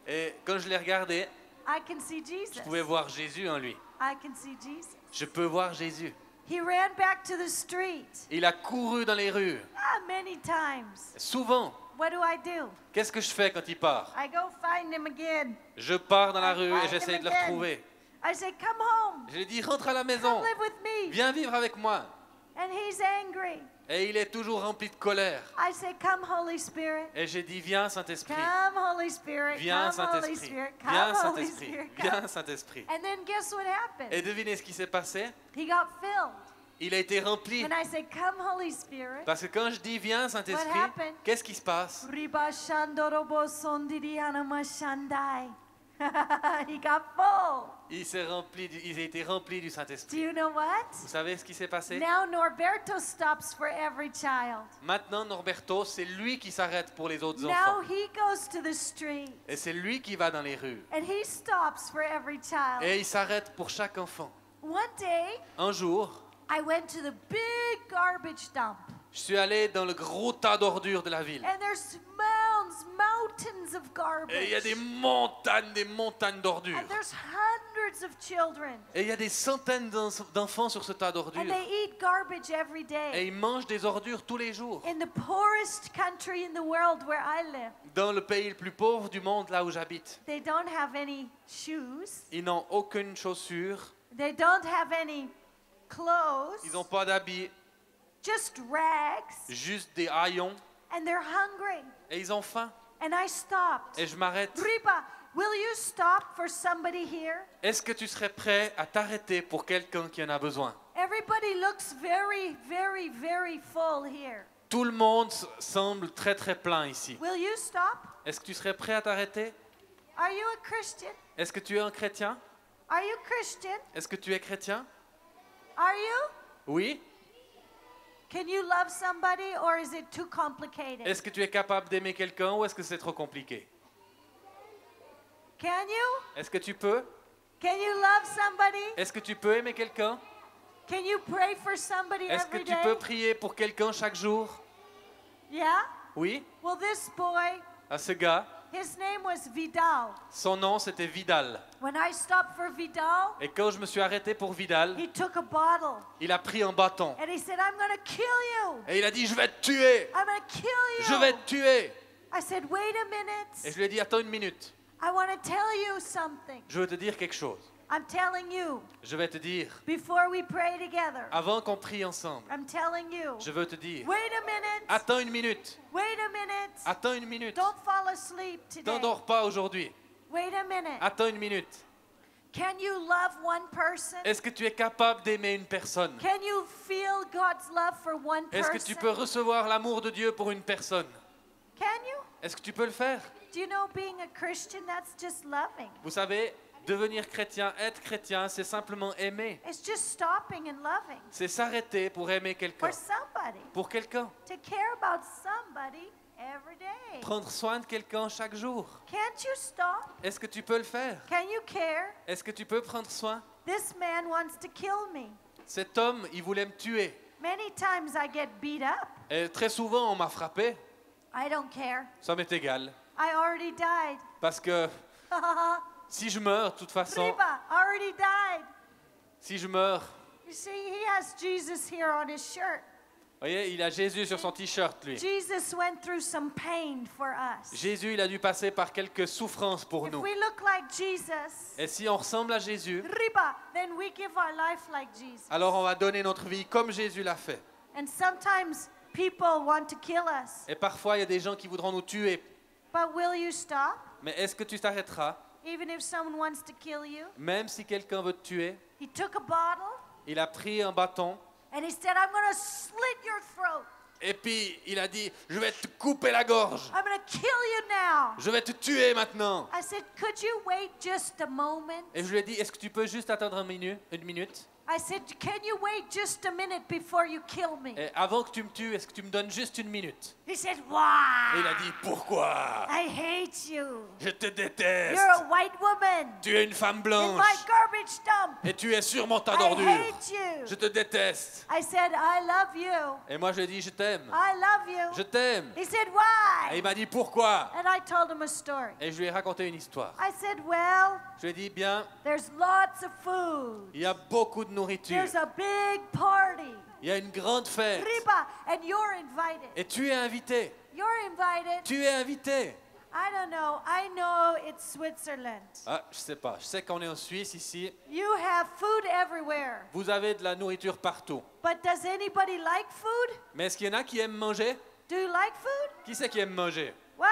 Et quand je l'ai regardé, I can see Jesus. je pouvais voir Jésus en lui. I can see Jesus. Je peux voir Jésus. He ran back to the street. Il a couru dans les rues. Many times. Souvent. What do I do? Qu'est-ce que je fais quand il part? I go find him again. Je pars dans la I rue find et j'essaie him de le again. retrouver. I say, come home. Je lui dis, rentre à la Come maison. live with me. Viens vivre avec moi. And he's angry. Et il est toujours rempli de colère. I say, come Holy Spirit. Et j'ai dit, viens Saint-Esprit. Come Holy Spirit. Viens Come Holy Saint-Esprit. Spirit. Viens Come Holy Saint-Esprit. Spirit. Viens Come. Saint-Esprit. And then guess what happened? Et devinez ce qui s'est passé? He got filled. Il a été rempli. When I say, come Holy Spirit. Parce que quand je dis viens What Saint-Esprit, happened? qu'est-ce qui se passe? Riba shandorobo sondiri anama shandai. He got full. Il a été rempli du Do Saint-Esprit. you know what? Vous savez ce qui s'est passé? Now Norberto stops for every child. Maintenant, Norberto, c'est lui qui s'arrête pour les autres Now enfants. he goes to the street Et c'est lui qui va dans les rues. and he stops for every child. Et il s'arrête pour chaque enfant. One day, Un jour, I went to the big garbage dump je suis allé dans le gros tas d'ordures de la ville. and there's mountains of garbage. Et il y a des montagnes d'ordures. And there's hundreds of children. Et il y a des centaines d'enfants sur ce tas And d'ordures. they eat garbage every Et day. ils mangent des ordures tous les jours. In the poorest country in the world where I live, Dans le pays le plus pauvre du monde, là où j'habite, they don't have any shoes. ils n'ont aucune chaussure, They don't have any clothes. ils n'ont pas d'habits, Just rags. juste des haillons. And they're hungry. Et ils ont faim. And I stopped. Et je m'arrête. Ripa, will you stop for somebody here? Est-ce que tu serais prêt à t'arrêter pour quelqu'un qui en a besoin? Everybody looks very, very, very full here. Tout le monde semble très très plein ici. Will you stop? Est-ce que tu serais prêt à t'arrêter? Are you a Christian? Est-ce que tu es un chrétien? Are you Christian? Est-ce que tu es chrétien? Are you? Oui. Can you love somebody or is it too complicated? Est-ce que tu es capable d'aimer quelqu'un ou est-ce que c'est trop compliqué? Can you? Est-ce que tu peux? Can you love somebody? Est-ce que tu peux aimer quelqu'un? Can you pray for somebody Est-ce que every tu day? peux prier pour quelqu'un chaque jour? Yeah? Oui. Well, this boy, À ce gars, his name was Vidal. son nom c'était Vidal. When I stopped for Vidal, Et quand je me suis arrêté pour Vidal, he took a bottle il a pris un bâton. and he said, I'm going to kill you. Et il a dit, je vais te tuer. I'm going to kill you. Je vais te tuer. I said, wait a Et minute. je lui ai dit, attends une minute. I want to tell you something. Je veux te dire quelque chose. I'm telling you, Je vais te dire, before we pray together, avant qu'on prie ensemble, I'm telling you, je veux te dire, wait a minute. attends une minute. Wait a minute. Attends une minute. Don't fall asleep today. T'endors pas aujourd'hui. Wait a minute. Attends une minute. Can you love one person? Est-ce que tu es capable d'aimer une personne? Can you feel God's love for one Est-ce person? que tu peux recevoir l'amour de Dieu pour une personne? Can you? Est-ce que tu peux le faire? Do you know being a Christian, that's just loving. Vous savez, devenir chrétien, être chrétien, c'est simplement aimer. It's just stopping and loving C'est s'arrêter pour aimer quelqu'un. for somebody. Pour quelqu'un. To care about somebody every day. Prendre soin de quelqu'un chaque jour. Can't you stop? Est-ce que tu peux le faire? Can you care? Est-ce que tu peux prendre soin? This man wants to kill me. Cet homme, il voulait me tuer. Many times I get beat up. Et très souvent, on m'a frappé. I don't care. Ça m'est égal. I already died. Parce que si je meurs, de toute façon, Riba, already died. si je meurs, You see, he has Jesus here on his shirt. vous voyez, il a Jésus sur son t-shirt, lui. Jesus went through some pain for us. Jésus, il a dû passer par quelques souffrances pour If nous. we look like Jesus, Et si on ressemble à Jésus, Riba, then we give our life like Jesus. alors on va donner notre vie comme Jésus l'a fait. And sometimes people want to kill us. Et parfois, il y a des gens qui voudront nous tuer. But will you stop? Mais est-ce que tu t'arrêteras, Even if someone wants to kill you? même si quelqu'un veut te tuer? He took a bottle Il a pris un bâton and he said, I'm going to slit your throat. et puis il a dit, je vais te couper la gorge. I'm going to kill you now. Je vais te tuer maintenant. I said, could you wait just a moment? Et je lui ai dit, est-ce que tu peux juste attendre une minute? I said, can you wait just a minute before you kill me? Et avant que tu me tues, est-ce que tu me donnes juste une minute? He said, Et why? il a dit, pourquoi? I hate you. Je te déteste. You're a white woman Tu es une femme in blanche. my garbage dump. Et tu es sur mon tas I d'ordures. hate you. Je te déteste. I said, I love you. Et moi, je lui ai dit, je t'aime. I love you. Je t'aime. He said, Et why? il m'a dit, pourquoi? And I told him a story. Et je lui ai raconté une histoire. I said, well, Je lui ai dit, bien, there's lots of food. il y a beaucoup de nourriture. There's a big party. Il y a une grande fête. Riba, and you're invited. Et tu es invité. You're invited. Tu es invité. I don't know. I know it's Switzerland. Ah, je sais pas. Je sais qu'on est en Suisse ici. You have food everywhere. Vous avez de la nourriture partout. But does anybody like food? Mais est-ce qu'il y en a qui aiment manger? Do you like food? Qui c'est qui aime manger? What?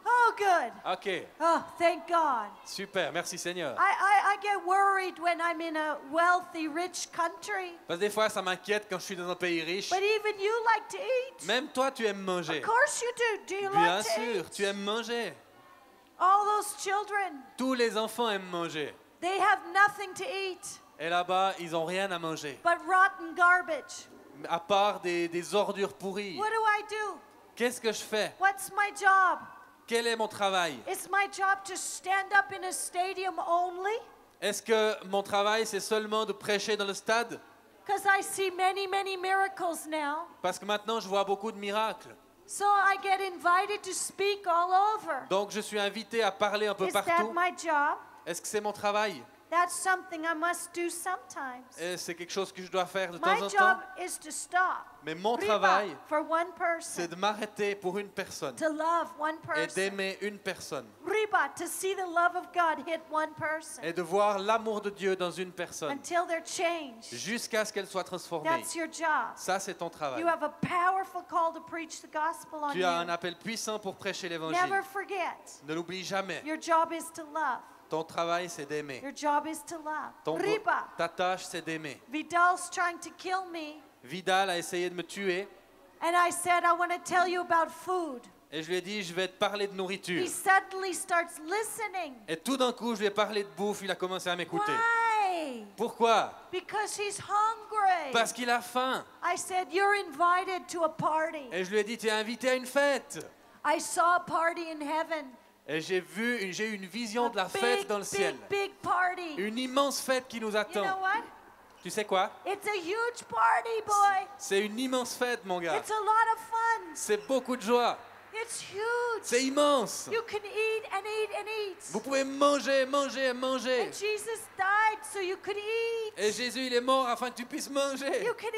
Oh, good. Ok, Oh, thank God. super. Merci Seigneur. I get worried when I'm in a wealthy, rich country. Parce que des fois, ça m'inquiète quand je suis dans un pays riche. But even you like to eat. Même toi, tu aimes manger. Of course you do. Do you Bien like to sûr, eat? tu aimes manger. All those children, Tous les enfants aiment manger. they have nothing to eat Et là-bas, ils n'ont rien à manger. but rotten garbage. À part des ordures pourries. What do I do? Qu'est-ce que je fais? What's my job? Quel est mon travail? Is my job to stand up in a stadium only? Est-ce que mon travail, c'est seulement de prêcher dans le stade? Because I see many, many miracles now. Parce que maintenant, je vois beaucoup de miracles. So I get invited to speak all over. Donc, je suis invité à parler un peu Is that partout. my job? Est-ce que c'est mon travail? That's something I must do sometimes. Et c'est quelque chose que je dois faire de My temps en job temps. is to stop. Mais mon Riba, travail, for one c'est person. de m'arrêter pour une personne To love one et person. d'aimer une personne Riba, to see the love of God hit one person. et de voir l'amour de Dieu dans une personne Until they're changed. jusqu'à ce qu'elle soit transformée. That's your job. Ça, c'est ton travail. You have a powerful call to preach the gospel on Tu as un you. appel puissant pour prêcher Never l'évangile. forget. Ne l'oublie jamais. Your job is to love. Ton travail, c'est d'aimer. Your job is to love. Ton- Riba, ta tâche, c'est d'aimer. Vidal's trying to kill me. Vidal a essayé de me tuer And I said, I want to tell you about food. et je lui ai dit, je vais te parler de nourriture. He suddenly starts listening. Et tout d'un coup, je lui ai parlé de bouffe, il a commencé à m'écouter. Why? Pourquoi? Because he's hungry. Parce qu'il a faim. I said, you're invited to a party. Et je lui ai dit, tu es invité à une fête. I saw a party in heaven. Et j'ai eu une vision de la A fête dans le ciel. big party. Une immense fête qui nous You know attend. what? Tu sais quoi? It's a huge party, boy. C'est une immense fête, mon gars. It's a lot of fun. C'est beaucoup de joie. It's huge. C'est immense. You can eat and eat and eat. Vous pouvez manger, manger, manger. And Jesus died so you could eat. Et Jésus, il est mort afin que tu puisses manger. You can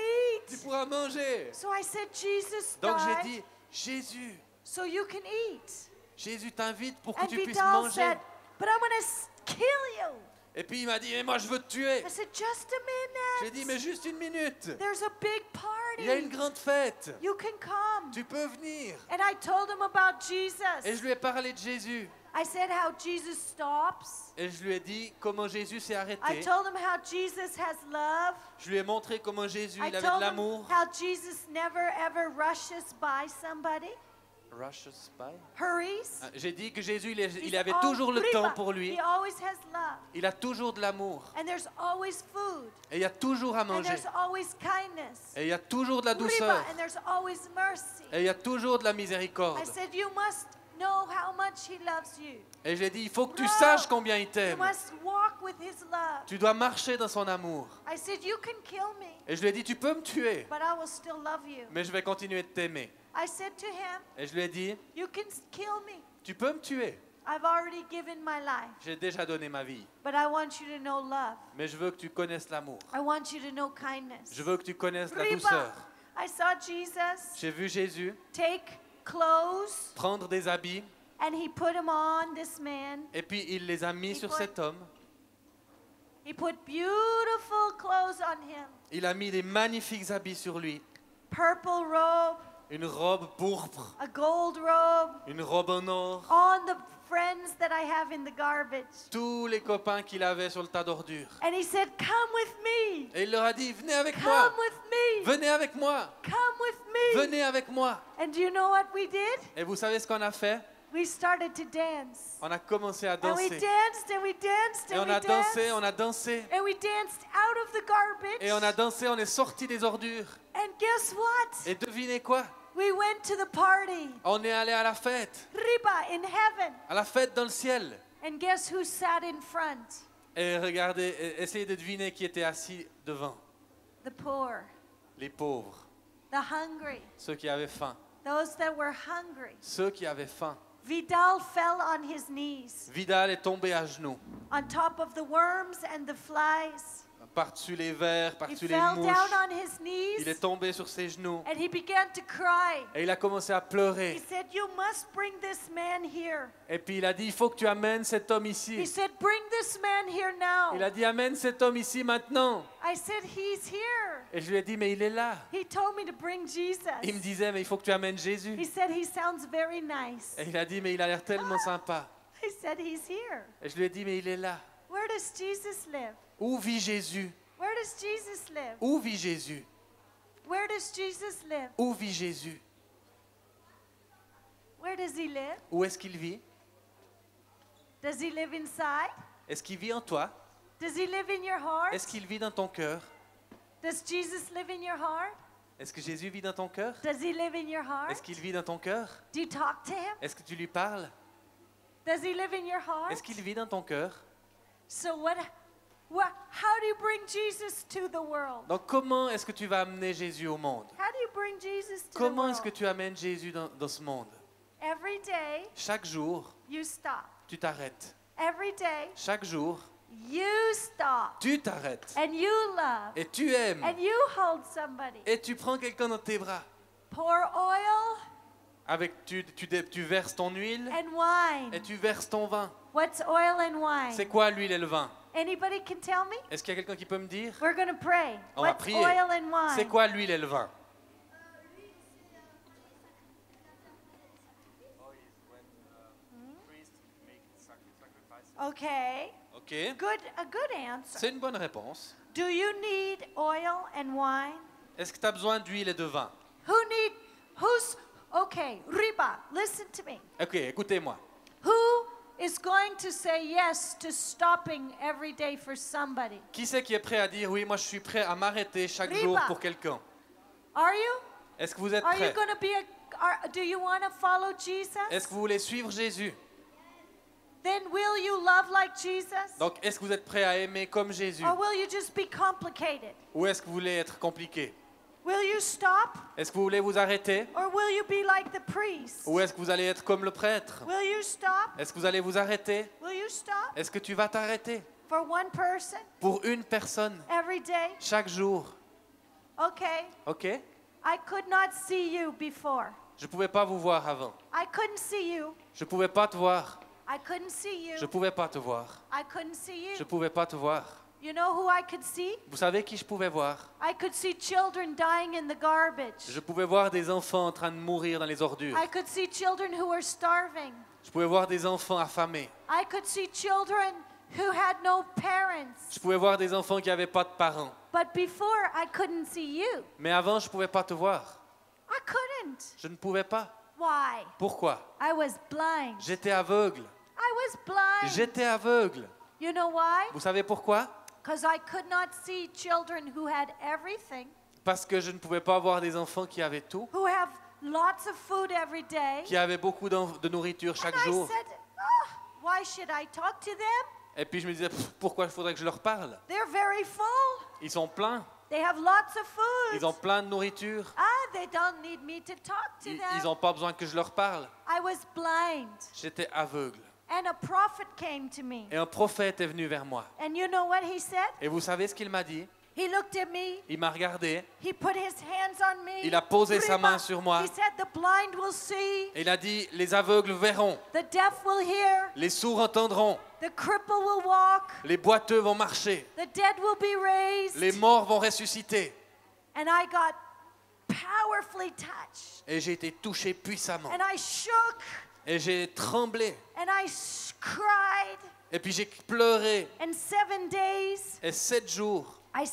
Tu eat. pourras manger. So I said, Jesus Donc j'ai died dit, Jésus, so you can eat. Jésus t'invite pour que And tu puisses Vidal manger. said, but I'm going to kill you. Et puis il m'a dit, mais moi je veux te tuer. I said, just a J'ai dit, mais minute. juste une minute. There's a big Il y a une party. grande fête. You can come. Tu peux venir. And I told him about Et Jesus. je lui ai parlé de Jésus. I said how Jesus stops. Et je lui ai dit comment Jésus s'est I arrêté. told him how Jesus has love. Je lui ai montré comment Jésus I il avait de told him l'amour. how Jesus never ever rushes by somebody, Russia's spy. hurries. J'ai dit que Jésus, il He's avait al- toujours le Riba. temps pour lui. He always has love. Il a toujours de l'amour. And there's always food. Et il y a toujours à And manger. there's always kindness. Et il y a toujours de la Riba, douceur. and there's always mercy. Et il y a toujours de la miséricorde. I said, you must know how much he loves you. Et je lui ai dit, il faut que tu No. saches combien il You t'aime. must walk with his love. Tu dois marcher dans son amour. I said, you can kill me, Et je lui ai dit, tu peux me tuer, but I will still love you. mais je vais continuer de t'aimer. I said to him, Et je lui ai dit, you can kill me. tu peux me tuer. I've already given my life, J'ai déjà donné ma vie. but I want you to know love. Mais je veux que tu connaisses l'amour. I want you to know kindness. Je veux que tu connaisses la Riba, douceur. I saw Jesus J'ai vu Jésus take clothes prendre des habits and he put them on this man. et puis il les a mis Il sur faut- cet homme. He put beautiful clothes on him. Il a mis des magnifiques habits sur lui. Purple robe, Une robe pourpre, a gold robe, une robe en or. on the friends that I have in the garbage. Tous les copains qu'il avait sur le tas d'ordures. And he said, come with me. Et il leur a dit, venez avec moi. Come with me. Venez avec moi. Come with me. Venez avec moi. And do you know what we did? Et vous savez ce qu'on a fait? we started to dance. On a commencé à And we danser. danced and we danced Et and on we a dansé, danced. on a dansé. And we danced out of the garbage. Et on a dansé, on est sorti des ordures. And guess what? Et devinez quoi? We went to the party. On est allé à la fête. Riba in heaven. À la fête dans le ciel. And guess who sat in front? Et regardez, essayez de deviner qui était assis devant. The poor, Les pauvres. the hungry, Ceux qui avaient faim. those that were hungry. Ceux qui avaient faim. Vidal fell on his knees Vidal est tombé à genoux. on top of the worms and the flies. Par-dessus les vers, He par-dessus les fell mouches. down on his Il est knees tombé sur ses genoux. and he began to cry. Et il a commencé à He pleurer. said, "You must bring this man here." Et puis il a dit, il faut que tu amènes cet homme He ici. said, "Bring this man here now." Il a dit, amène cet homme ici maintenant. I said, "He's here." Et je lui ai dit, mais il est là. He told me to bring Jesus. Il me disait, mais il faut que tu amènes He Jésus. said, "He sounds very nice." Et il a dit, mais il a l'air tellement sympa. I said, "He's here." Et je lui ai dit, mais il est là. Where does Jesus live? Où vit Jésus? Where does Jesus live? Où vit Jésus? Where does Jesus live? Où vit Jésus? Where does he live? Où est-ce qu'il vit? Does he live inside? Est-ce qu'il vit en toi? Does he live in your heart? Est-ce qu'il vit dans ton cœur? Does Jesus live in your heart? Est-ce que Jésus vit dans ton cœur? Does he live in your heart? Est-ce qu'il vit dans ton cœur? Do you talk to him? Est-ce que tu lui parles? Does he live in your heart? Est-ce qu'il vit dans ton cœur? So how do you bring Jesus to the world? Donc comment est-ce que tu vas amener Jésus au monde? How do you bring Jesus to the Comment world? est-ce que tu amènes Jésus dans ce monde? Every day Chaque jour, you stop. tu t'arrêtes. Every day Chaque jour, you stop. tu t'arrêtes. And you love. Et tu aimes. And you hold somebody. Et tu prends quelqu'un dans tes bras. Pour oil Avec, tu verses ton huile and wine. et tu verses ton vin. What's oil and wine? C'est quoi l'huile et le vin? Anybody can tell me? Est-ce qu'il y a quelqu'un qui peut me dire? We're going to pray. On va What's prier. oil and wine? C'est quoi l'huile et le vin? Okay. Ok, A good answer. c'est une bonne réponse. Do you need oil and wine? Est-ce que tu as besoin d'huile et de vin? Okay, Riba, listen to me. Ok, écoutez-moi. Who is going to say yes to stopping every day for somebody? Qui c'est qui est prêt à dire oui, moi je suis prêt à m'arrêter chaque Riba. jour pour quelqu'un? Are you? Est-ce que vous êtes Are you prêts? going to be do you want to follow Jesus? Est-ce que vous voulez suivre Jésus? Then will you love like Jesus? Donc est-ce que vous êtes prêts à aimer comme Jésus? Or will you just be complicated? Ou est-ce que vous voulez être compliqué? Will you stop? Est-ce que vous voulez vous arrêter? Or will you be like the priest? Ou est-ce que vous allez être comme le prêtre? Will you stop? Est-ce que vous allez vous arrêter? Will you stop? Est-ce que tu vas t'arrêter? For one person Pour une personne, every day? chaque jour. Okay. Ok? I could not see you before. Je ne pouvais pas vous voir avant. I couldn't see you. Je ne pouvais pas te voir. I couldn't see you. Je ne pouvais pas te voir. I couldn't see Je you. ne pouvais pas te voir. You know who I could see? Vous savez qui je pouvais voir? I could see children dying in the garbage. Je pouvais voir des enfants en train de mourir dans les ordures. I could see children who were starving. Je pouvais voir des enfants affamés. I could see children who had no parents. Je pouvais voir des enfants qui n'avaient pas de parents. But before, I couldn't see you. Mais avant, je ne pouvais pas te voir. I couldn't. Je ne pouvais pas. Why? Pourquoi? I was blind. J'étais aveugle. I was blind. J'étais aveugle. You know why? Vous savez pourquoi? Because I could not see children who had everything, Parce que je ne pouvais pas voir des enfants qui avaient tout, who have lots of food every day. qui avaient beaucoup de nourriture chaque And I jour. said, why should I talk to them? Et puis je me disais, pourquoi il faudrait que je leur parle? They're very full. Ils sont pleins. They have lots of food. Ils ont plein de nourriture. They don't need me to talk to Ils them. n'ont pas besoin que je leur parle. I was blind. J'étais aveugle. And a prophet came to me. Et un prophète est venu vers moi. And you know what he said? Et vous savez ce qu'il m'a dit? He looked at me. Il m'a regardé. He put his hands on me. Il a posé sa main sur moi. He said, the blind will see. Et il a dit, les aveugles verront. The deaf will hear. Les sourds entendront. The cripple will walk. Les boiteux vont marcher. The dead will be raised. Les morts vont ressusciter. And I got powerfully touched. Et j'ai été touché puissamment. And I shook. Et j'ai tremblé. And I cried. Et puis j'ai pleuré. And 7 days, Et 7 jours, I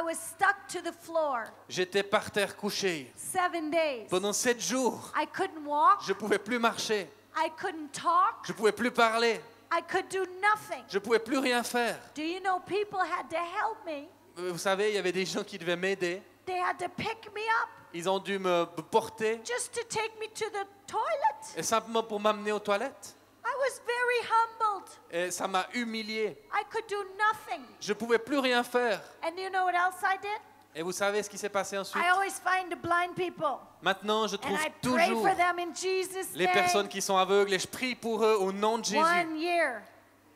was stuck to the floor. j'étais par terre couché. 7 days. Pendant 7 jours, I couldn't walk. je ne pouvais plus marcher. I couldn't talk. Je pouvais plus parler. I could do nothing. Je pouvais plus rien faire. Do you know people had to help me? Vous savez, il y avait des gens qui devaient m'aider. They had to pick me up Ils ont dû me porter just to take me to the toilet. et simplement pour m'amener aux toilettes. I was very humbled. Et ça m'a humilié. I could do nothing. Je pouvais plus rien faire. And you know what else I did? Et vous savez ce qui s'est passé ensuite? I always find the blind people. Maintenant, je And trouve I pray toujours for them in Jesus' les name. personnes qui sont aveugles et je prie pour eux au nom de Jésus. 1 year.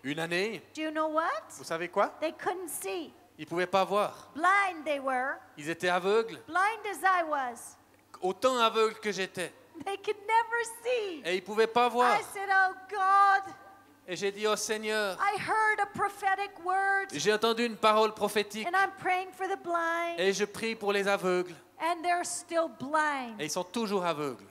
Une année, Do you know what? vous savez quoi? They couldn't see. Ils ne pouvaient pas voir. Blind they were. Ils étaient aveugles, Blind as I was. autant aveugles que j'étais. They could never see. Et ils ne pouvaient pas voir. I said, oh God, Et j'ai dit, oh Seigneur, I heard a prophetic word. j'ai entendu une parole prophétique And I'm praying for the blind. et je prie pour les aveugles. And they're still Et blind. ils sont toujours aveugles.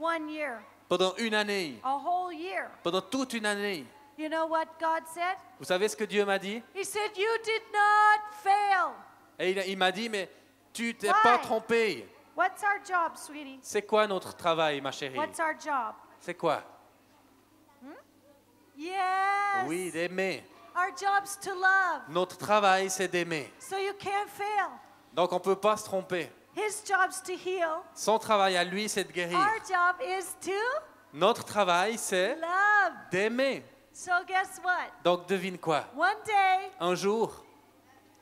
1 year. Pendant une année, A whole year. pendant toute une année. You know what God said? Vous savez ce que Dieu m'a dit? He said, you did not fail. Et il m'a dit, mais tu t'es Why? pas trompé. What's our job, sweetie? C'est quoi notre travail, ma chérie? What's our job? C'est quoi? Yes. Oui, d'aimer. Our job's to love. Notre travail, c'est d'aimer. So you can't fail. Donc, on ne peut pas se tromper. His job's to heal. Son travail à lui, c'est de guérir. Our job is to Notre travail, c'est love. d'aimer. So guess what? Donc, devine quoi? One day, Un jour,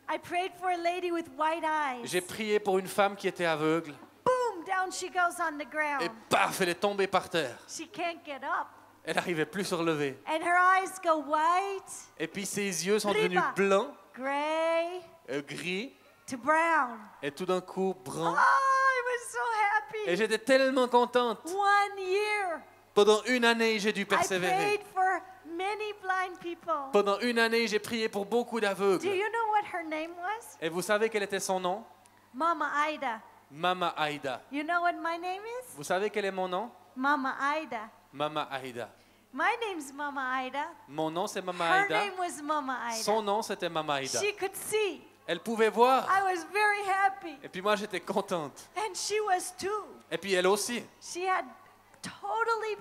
I prayed for a lady with white eyes. j'ai prié pour une femme qui était aveugle. Boom, down she goes on the Et ground. paf, elle est tombée par terre. She can't get up. Elle n'arrivait plus à se relever. And her eyes go white, Et puis ses yeux sont devenus Riba. blancs, gray gris, to brown. et tout d'un coup Oh, bruns. I was so Et happy. j'étais tellement contente. 1 year. Pendant une année, j'ai dû I persévérer. prayed for many blind people. Pendant une année, j'ai prié pour beaucoup Do d'aveugles. you know what her name was? Et vous savez quel était son nom? Mama Ida. Mama Aïda. You know what my name is? Vous savez quel est mon nom? Mama Ida. Mama Aïda. My name's Mama Ida. Mon nom, c'est Mama Her Aïda. name was Mama Ida. Son nom, c'était Mama Aïda. She could see. Elle pouvait voir. I was very happy. Et puis moi, j'étais contente. And she was too. Et puis elle aussi. She had totally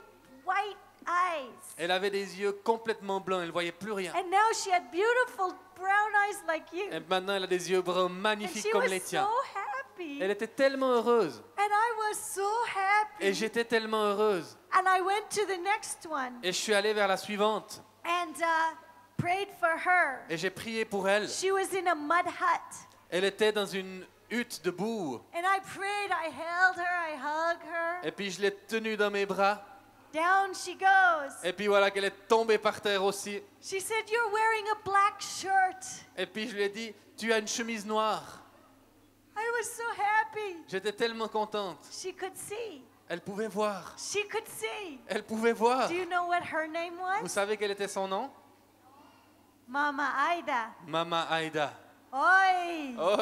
white eyes. Elle avait des yeux complètement blancs. Elle ne voyait plus rien. And now she had beautiful brown eyes like you. Et maintenant, elle a des yeux bruns And magnifiques she comme was les so tiens. happy. Elle était tellement heureuse. And I was so Et happy. j'étais tellement heureuse. And I went to the next one Et je suis allée vers la suivante. and prayed for her. Et j'ai prié pour elle. She was in a mud hut. Elle était dans une hutte de boue. And I prayed, I held her, I hugged her. Et puis je l'ai tenue dans mes bras. Down she goes. Et puis voilà qu'elle est tombée par terre aussi. She said, you're wearing a black shirt. Et puis je lui ai dit, tu as une chemise noire. I was so happy. J'étais tellement contente. She could see. Elle pouvait voir. She could see. Elle pouvait voir. Do you know what her name Vous was? savez quel était son nom? Mama Ida. Mama Aïda. Oi. Oh.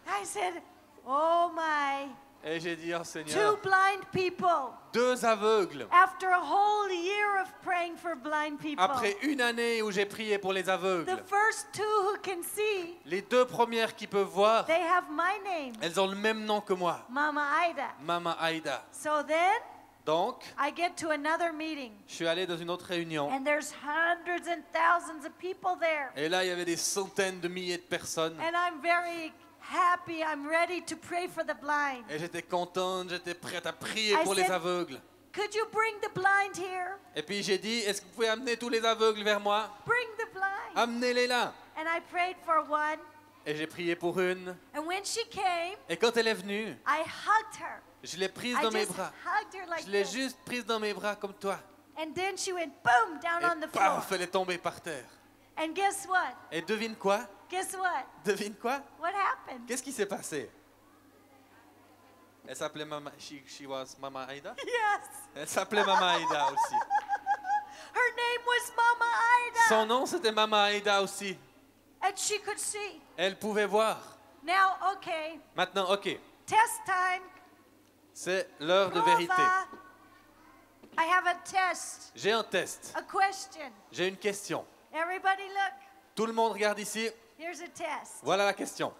I said, oh my. Et j'ai dit, oh Two Seigneur, blind people. 2 aveugles. After a whole year of praying for blind people. Après une année où j'ai prié pour les The aveugles, first 2 who can see, les 2 premières qui peuvent voir, they have my name, elles ont le même nom que moi. Mama Ida. Mama Aïda. So then Donc, I get to another meeting, je suis allé dans une autre réunion. and there's hundreds and thousands of people there. Et là, il y avait des centaines de milliers de personnes. And I'm very happy. I'm ready to pray for the blind. Et j'étais contente, j'étais prête à prier I pour les said- aveugles. Could you bring the blind here? Et puis j'ai dit, est-ce que vous pouvez amener tous les aveugles vers moi? Bring the blind. Amenez-les là. And I prayed for one. Et j'ai prié pour une. And when she came, Et quand elle est venue, I hugged her. je l'ai prise I dans mes just bras. hugged her like Je l'ai this. juste prise dans mes bras comme toi. And then she went boom down on Et the floor. paf, elle est tombée par terre. And guess what? Et devine quoi? Guess what? Devine quoi? What happened? Qu'est-ce qui s'est passé? Elle s'appelait Mama... She was Mama Aïda? Yes. Elle s'appelait Mama Aïda aussi. Her name was Mama Ida. Son nom, c'était Mama Aïda aussi. And she could see. Elle pouvait voir. Now, okay, Maintenant, OK, test time. c'est l'heure de vérité. Prova. I have a test, J'ai un test. a question. J'ai une question. Everybody look. Tout le monde regarde ici. Here's a test. Voilà la question.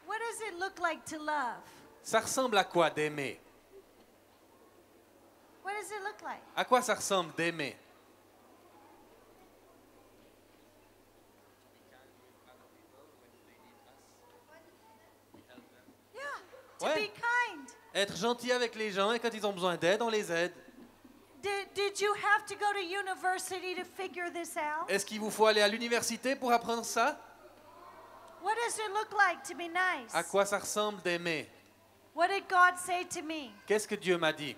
What does it look like to love? Ça ressemble à quoi d'aimer? What does it look like? À quoi ça ressemble d'aimer? Yeah, to Ouais. be kind. Être gentil avec les gens et quand ils ont besoin d'aide, on les aide. Did you have to go to university to figure this out? Est-ce qu'il vous faut aller à l'université pour apprendre ça? What does it look like to be nice? À quoi ça ressemble d'aimer? What did God say to me? Qu'est-ce que Dieu m'a dit?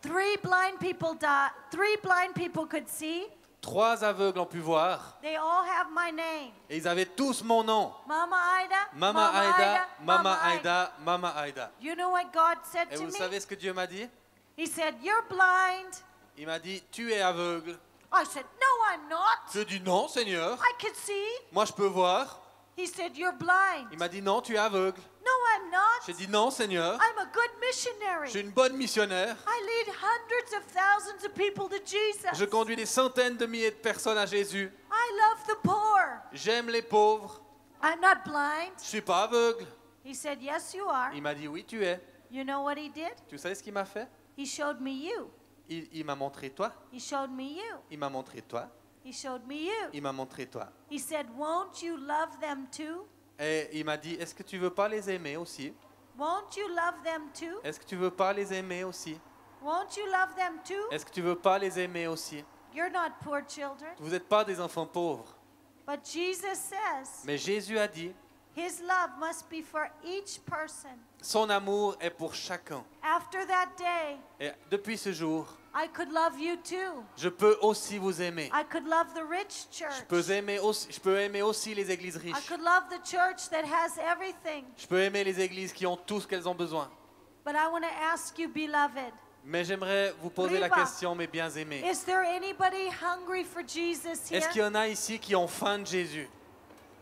3 blind people died. 3 blind people could see. 3 aveugles ont pu voir They all have my name. et ils avaient tous mon nom. Mama Aida. Mama Aida, Mama Aida, Mama Aida. You know what God said Et to vous me? savez ce que Dieu m'a dit? He said, "You're blind." Il m'a dit, tu es aveugle. I said, "No, I'm not. Je dis non, Seigneur. I can see." Moi, je peux voir. He said, "You're blind." Il m'a dit non, tu es aveugle. No, I'm not. J'ai dit non, Seigneur. I'm a good Je suis missionary. une bonne missionnaire. I lead hundreds of thousands of people to Jesus. Je conduis des centaines de milliers de personnes à Jésus. I love the poor. J'aime les pauvres. I'm not blind. Je suis pas aveugle. He said, "Yes, you are." Il m'a dit oui, tu es. You know what he did? Tu sais ce qu'il m'a fait? He showed me you. Il m'a montré toi. He showed me you. Il m'a montré toi. He showed me you. Il m'a montré toi. He said, "Won't you love them too? Et il m'a dit, est-ce que tu veux pas les aimer aussi? Won't you love them too? Est-ce que tu veux pas les aimer aussi? Won't you love them too?" Est-ce que tu veux pas les aimer aussi? You're not poor children. Vous n'êtes pas des enfants pauvres. But Jesus says Mais Jésus a dit, his love must be for each person. son amour est pour chacun. After that day, Et depuis ce jour, I could love you too. je peux aussi vous aimer. I could love the rich church. Je peux aimer aussi les églises I riches. could love the church that has everything. Je peux aimer les églises qui ont tout ce qu'elles ont besoin. But I want to ask you, beloved, Mais j'aimerais vous poser la Riba. question, mes bien-aimés. is there anybody hungry for Jesus here? Est-ce qu'il y en a ici qui ont faim de Jésus?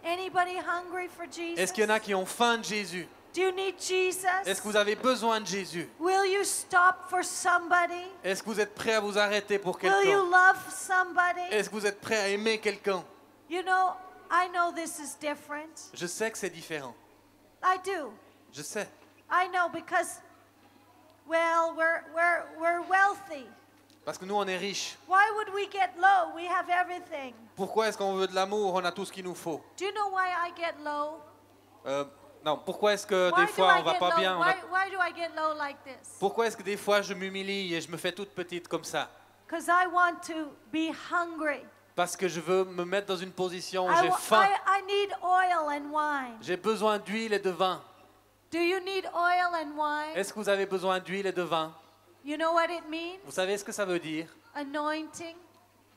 Anybody hungry for Jesus? Est-ce qu'il y en a qui ont faim de Jésus? Do you need Jesus? Est-ce que vous avez besoin de Jésus? Will you stop for somebody? Est-ce que vous êtes prêt à vous arrêter pour Will you quelqu'un? love somebody? Est-ce que vous êtes prêt à aimer quelqu'un? You know, I know this is different. Je sais que c'est différent. I do. Je sais. I know because, well, we're wealthy. Parce que nous, on est riches. Why would we get low? We have everything. Pourquoi est-ce qu'on veut de l'amour? On a tout ce qu'il nous faut. Do you know why I get low? Non, pourquoi est-ce que Why des do fois I on va get pas low? bien? Why do I get low like this? Pourquoi est-ce que des fois je m'humilie et je me fais toute petite comme ça? Because I want to be hungry. Parce que je veux me mettre dans une position où I, j'ai wa- faim. I need oil and wine. J'ai besoin d'huile et de vin. Do you need oil and wine? Est-ce que vous avez besoin d'huile et de vin? You know what it means? Vous savez ce que ça veut dire? Anointing,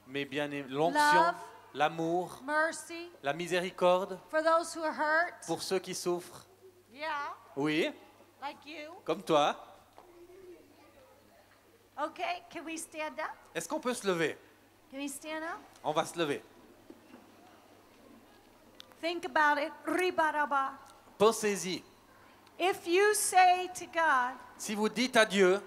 Mais bien l'onction, Love. l'amour, mercy la miséricorde for those who are hurt. pour ceux qui souffrent. Yeah, Oui, like you. comme toi. Okay, can we stand up? Est-ce qu'on peut se lever? Can we stand up? On va se lever. Think about it. Ribaraba. Pensez-y. If you say to God, Si vous dites à Dieu,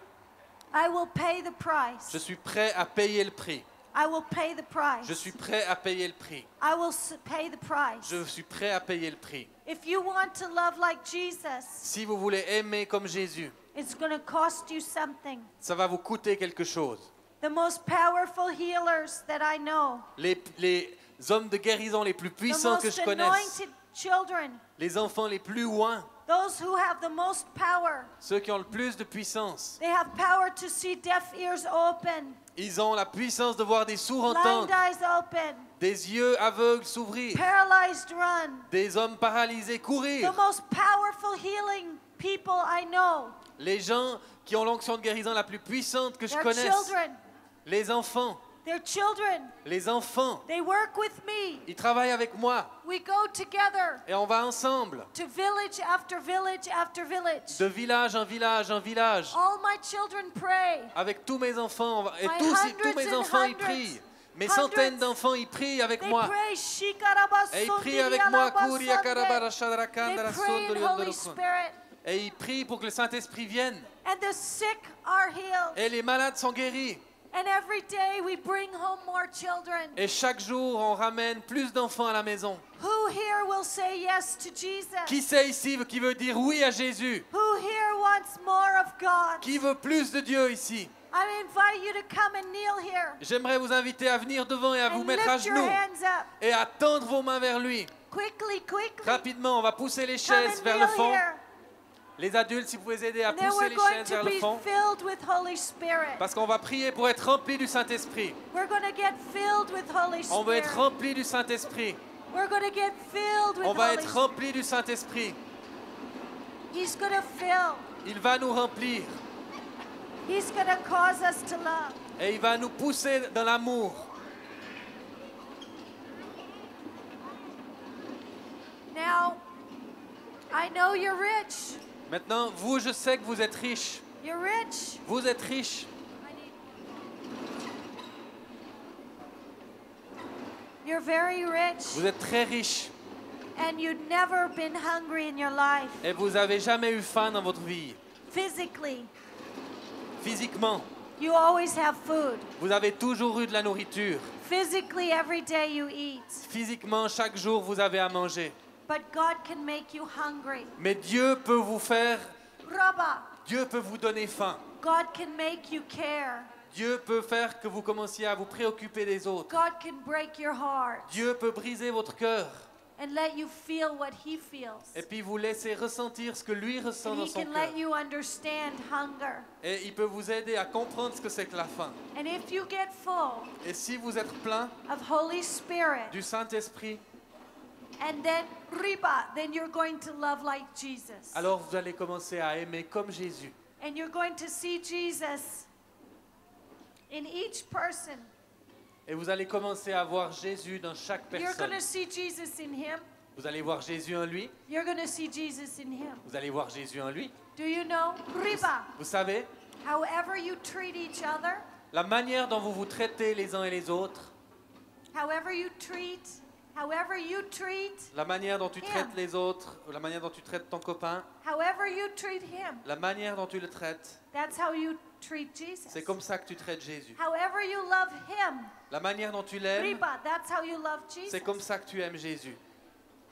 I will pay the price. je suis prêt à payer le prix. I will pay the price. Je suis prêt à payer le prix. I will pay the price. Je suis prêt à payer le prix. If you want to love like Jesus, Si vous voulez aimer comme Jésus, it's going to cost you something. ça va vous coûter quelque chose. The most powerful healers that I know, Les hommes de guérison les plus the puissants que most je connaisse, anointed children, les enfants les plus loin, those who have the most power, ceux qui ont le plus de puissance, they have power to see deaf ears open, ils ont la puissance de voir des sourds blind entendre, eyes open, des yeux aveugles s'ouvrir, paralyzed run. des hommes paralysés The courir. most powerful healing people I know, Les gens qui ont l'onction de guérison la plus puissante que je their connaisse, children, les enfants, their children, they work with me. ils travaillent avec moi We go together et on va ensemble, to village after village after village. de village en village en village. All my children pray. Avec tous mes enfants, et My tous mes hundreds and enfants, ils hundreds, prient. Mes hundreds, centaines d'enfants, ils prient avec They moi. pray. Et ils prient avec moi. Kuria karabara They shadara kandara pray in sondori Holy ondoroko. Spirit. Et ils prient pour que le Saint-Esprit vienne. And the sick are healed. Et les malades sont guéris. And every day we bring home more children. Et chaque jour, on ramène plus d'enfants à la maison. Who here will say yes to Jesus? Qui c'est ici qui veut dire oui à Jésus? Who here wants more of God? Qui veut plus de Dieu ici? I invite you to come and kneel here J'aimerais vous inviter à venir devant et à vous and mettre à lift your genoux hands up. et à tendre vos mains vers lui. Quickly, quickly. Rapidement, on va pousser les Come chaises and vers le kneel fond. here. Les adultes, si vous pouvez aider à And then pousser we're les going chaises vers to le be fond. filled with Holy Spirit. Parce qu'on va prier pour être rempli du Saint-Esprit. We're going to get filled with Holy On va être Spirit. rempli du Saint-Esprit. We're going to get filled with On va Holy être Spirit. rempli du Saint-Esprit. He's going to fill. Il va nous remplir He's going to cause us to love. et il va nous pousser dans l'amour. Now, I know you're rich. Maintenant, vous, je sais que vous êtes riches. You're rich. Vous êtes riches. You're very rich. Vous êtes très riches. And you've never been hungry in your life. Et vous n'avez jamais eu faim dans votre vie. Physically, Physiquement, you always have food. vous avez toujours eu de la nourriture. Physically, every day you eat. Physiquement, chaque jour, vous avez à manger. But God can make you hungry. Mais Dieu peut vous faire, Rabba, Dieu peut vous donner faim. God can make you care. Dieu peut faire que vous commenciez à vous préoccuper des autres. God can break your heart Dieu peut briser votre cœur and let you feel what He feels. et puis vous laisser ressentir ce que lui ressent And dans He son can cœur. let you understand hunger. Et il peut vous aider à comprendre ce que c'est que la faim. And if you get full Et si vous êtes plein of Holy Spirit, du Saint-Esprit, and then riba, then you're going to love like Jesus. alors vous allez commencer à aimer comme Jésus. And you're going to see Jesus in each person. Et vous allez commencer à voir Jésus dans chaque You're going personne. to see Jesus in him. Vous allez voir Jésus en lui. You're going to see Jesus in him. Vous allez voir Jésus en lui. Do you know? Riba. Vous savez, However you treat each other, la manière dont vous vous traitez les uns et les autres, however you treat, la manière dont tu Him. traites les autres, la manière dont tu traites ton copain, however you treat him, la manière dont tu le traites, that's how you treat Jesus. c'est comme ça que tu traites Jésus. However you love him, La manière dont tu l'aimes, riba, that's how you love Jesus. c'est comme ça que tu aimes Jésus.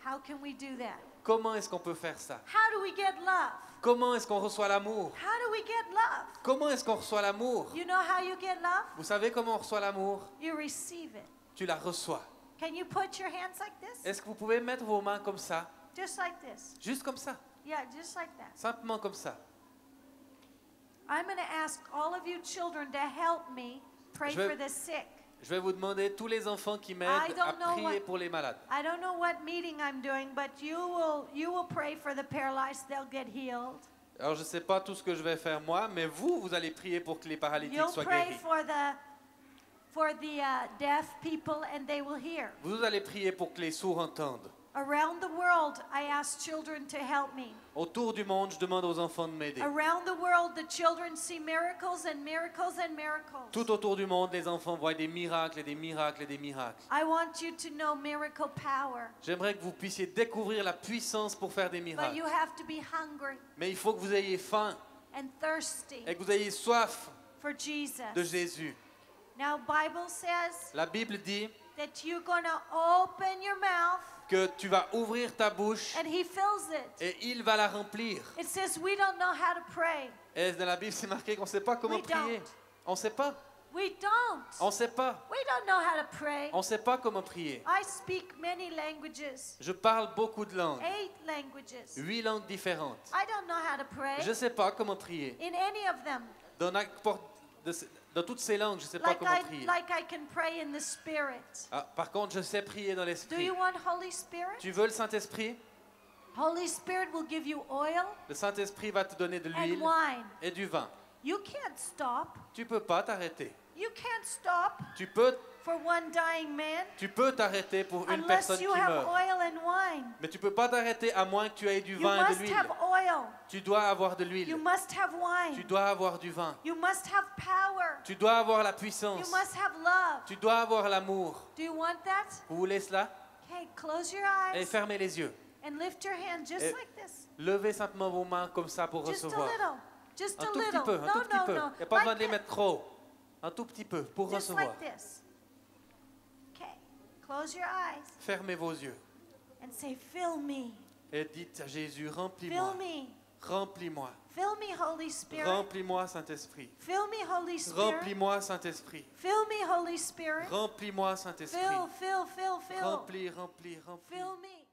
How can we do that? Comment est-ce qu'on peut faire ça? How do we get love? Comment est-ce qu'on reçoit l'amour? How do we get love? Comment est-ce qu'on reçoit l'amour? You know how you get love? Vous savez comment on reçoit l'amour? You receive it. Tu la reçois. Can you put your hands like this? Est-ce que vous pouvez mettre vos mains comme ça? Just like this. Juste comme ça. Yeah, just like that. Simplement comme ça. I'm going to ask all of you children to help me pray Je vais- for the sick. Je vais vous demander, tous les enfants qui I m'aident, don't à know prier what- pour les malades. I don't know what meeting I'm doing, but you will pray for the paralyzed. They'll get healed. Alors, je ne sais pas tout ce que je vais faire moi, mais vous allez prier pour que les paralytiques You'll soient pray guéris. for the deaf people, and they will hear. Vous allez prier pour que les sourds entendent. Around the world, I ask children to help me. Autour du monde, je demande aux enfants de m'aider. Around the world, the children see miracles and miracles and miracles. Tout autour du monde, les enfants voient des miracles et des miracles et des miracles. I want you to know miracle power, J'aimerais que vous puissiez découvrir la puissance pour faire des but miracles. you have to be hungry Mais il faut que vous ayez faim and thirsty et que vous ayez soif for Jesus. de Jésus. Now, Bible says La Bible dit that you're going to open your mouth que tu vas ouvrir ta bouche and He fills it. et il va la remplir. It says we don't know how to pray. Et dans la Bible, c'est marqué qu'on ne sait pas comment We prier. don't. On ne sait pas. We don't. On ne sait pas. We don't know how to pray. On ne sait pas comment prier. I speak many languages, Je parle beaucoup de langues. 8 languages. 8 langues différentes. I don't know how to pray Je ne sais pas comment prier. in any of them. Dans toutes ces langues, je ne sais pas comment prier. Like I can pray in the Spirit. Ah, par contre, je sais prier dans Do l'Esprit. you want Holy Spirit? Tu veux le Saint-Esprit? Holy Spirit will give you oil Le Saint-Esprit va te donner de and l'huile wine. et du vin. You can't stop. Tu ne peux pas t'arrêter. You can't stop Tu peux for one dying man t'arrêter pour une unless personne qui you have meurt. oil and wine. Mais tu ne peux pas t'arrêter à moins que tu aies du You vin et de must l'huile. have oil. Tu dois avoir de You l'huile. must have Tu wine. dois avoir du vin. You must have power. Tu dois avoir la You puissance. must have love. Tu dois avoir l'amour. Do you want that? Vous voulez cela? Okay, close your Et eyes fermez les yeux. and lift your hand just Et- like this. Levez simplement vos mains comme ça pour Just a recevoir. little. Just Un a tout petit little. peu, un No, tout petit no, peu. no. Il n'y a pas besoin Like de les this. mettre trop. Un tout petit peu pour Just recevoir. like this. Okay. Close your eyes Fermez vos yeux and say, fill me. et dites à Jésus, Fill remplis-moi. me. Remplis-moi. Fill me, Holy Spirit. Remplis-moi, Saint-Esprit. Fill me, Holy Spirit. Remplis-moi, Saint-Esprit. Fill me, Holy Spirit. Remplis-moi, Saint-Esprit. Fill. Remplis, remplis, remplis. Fill me.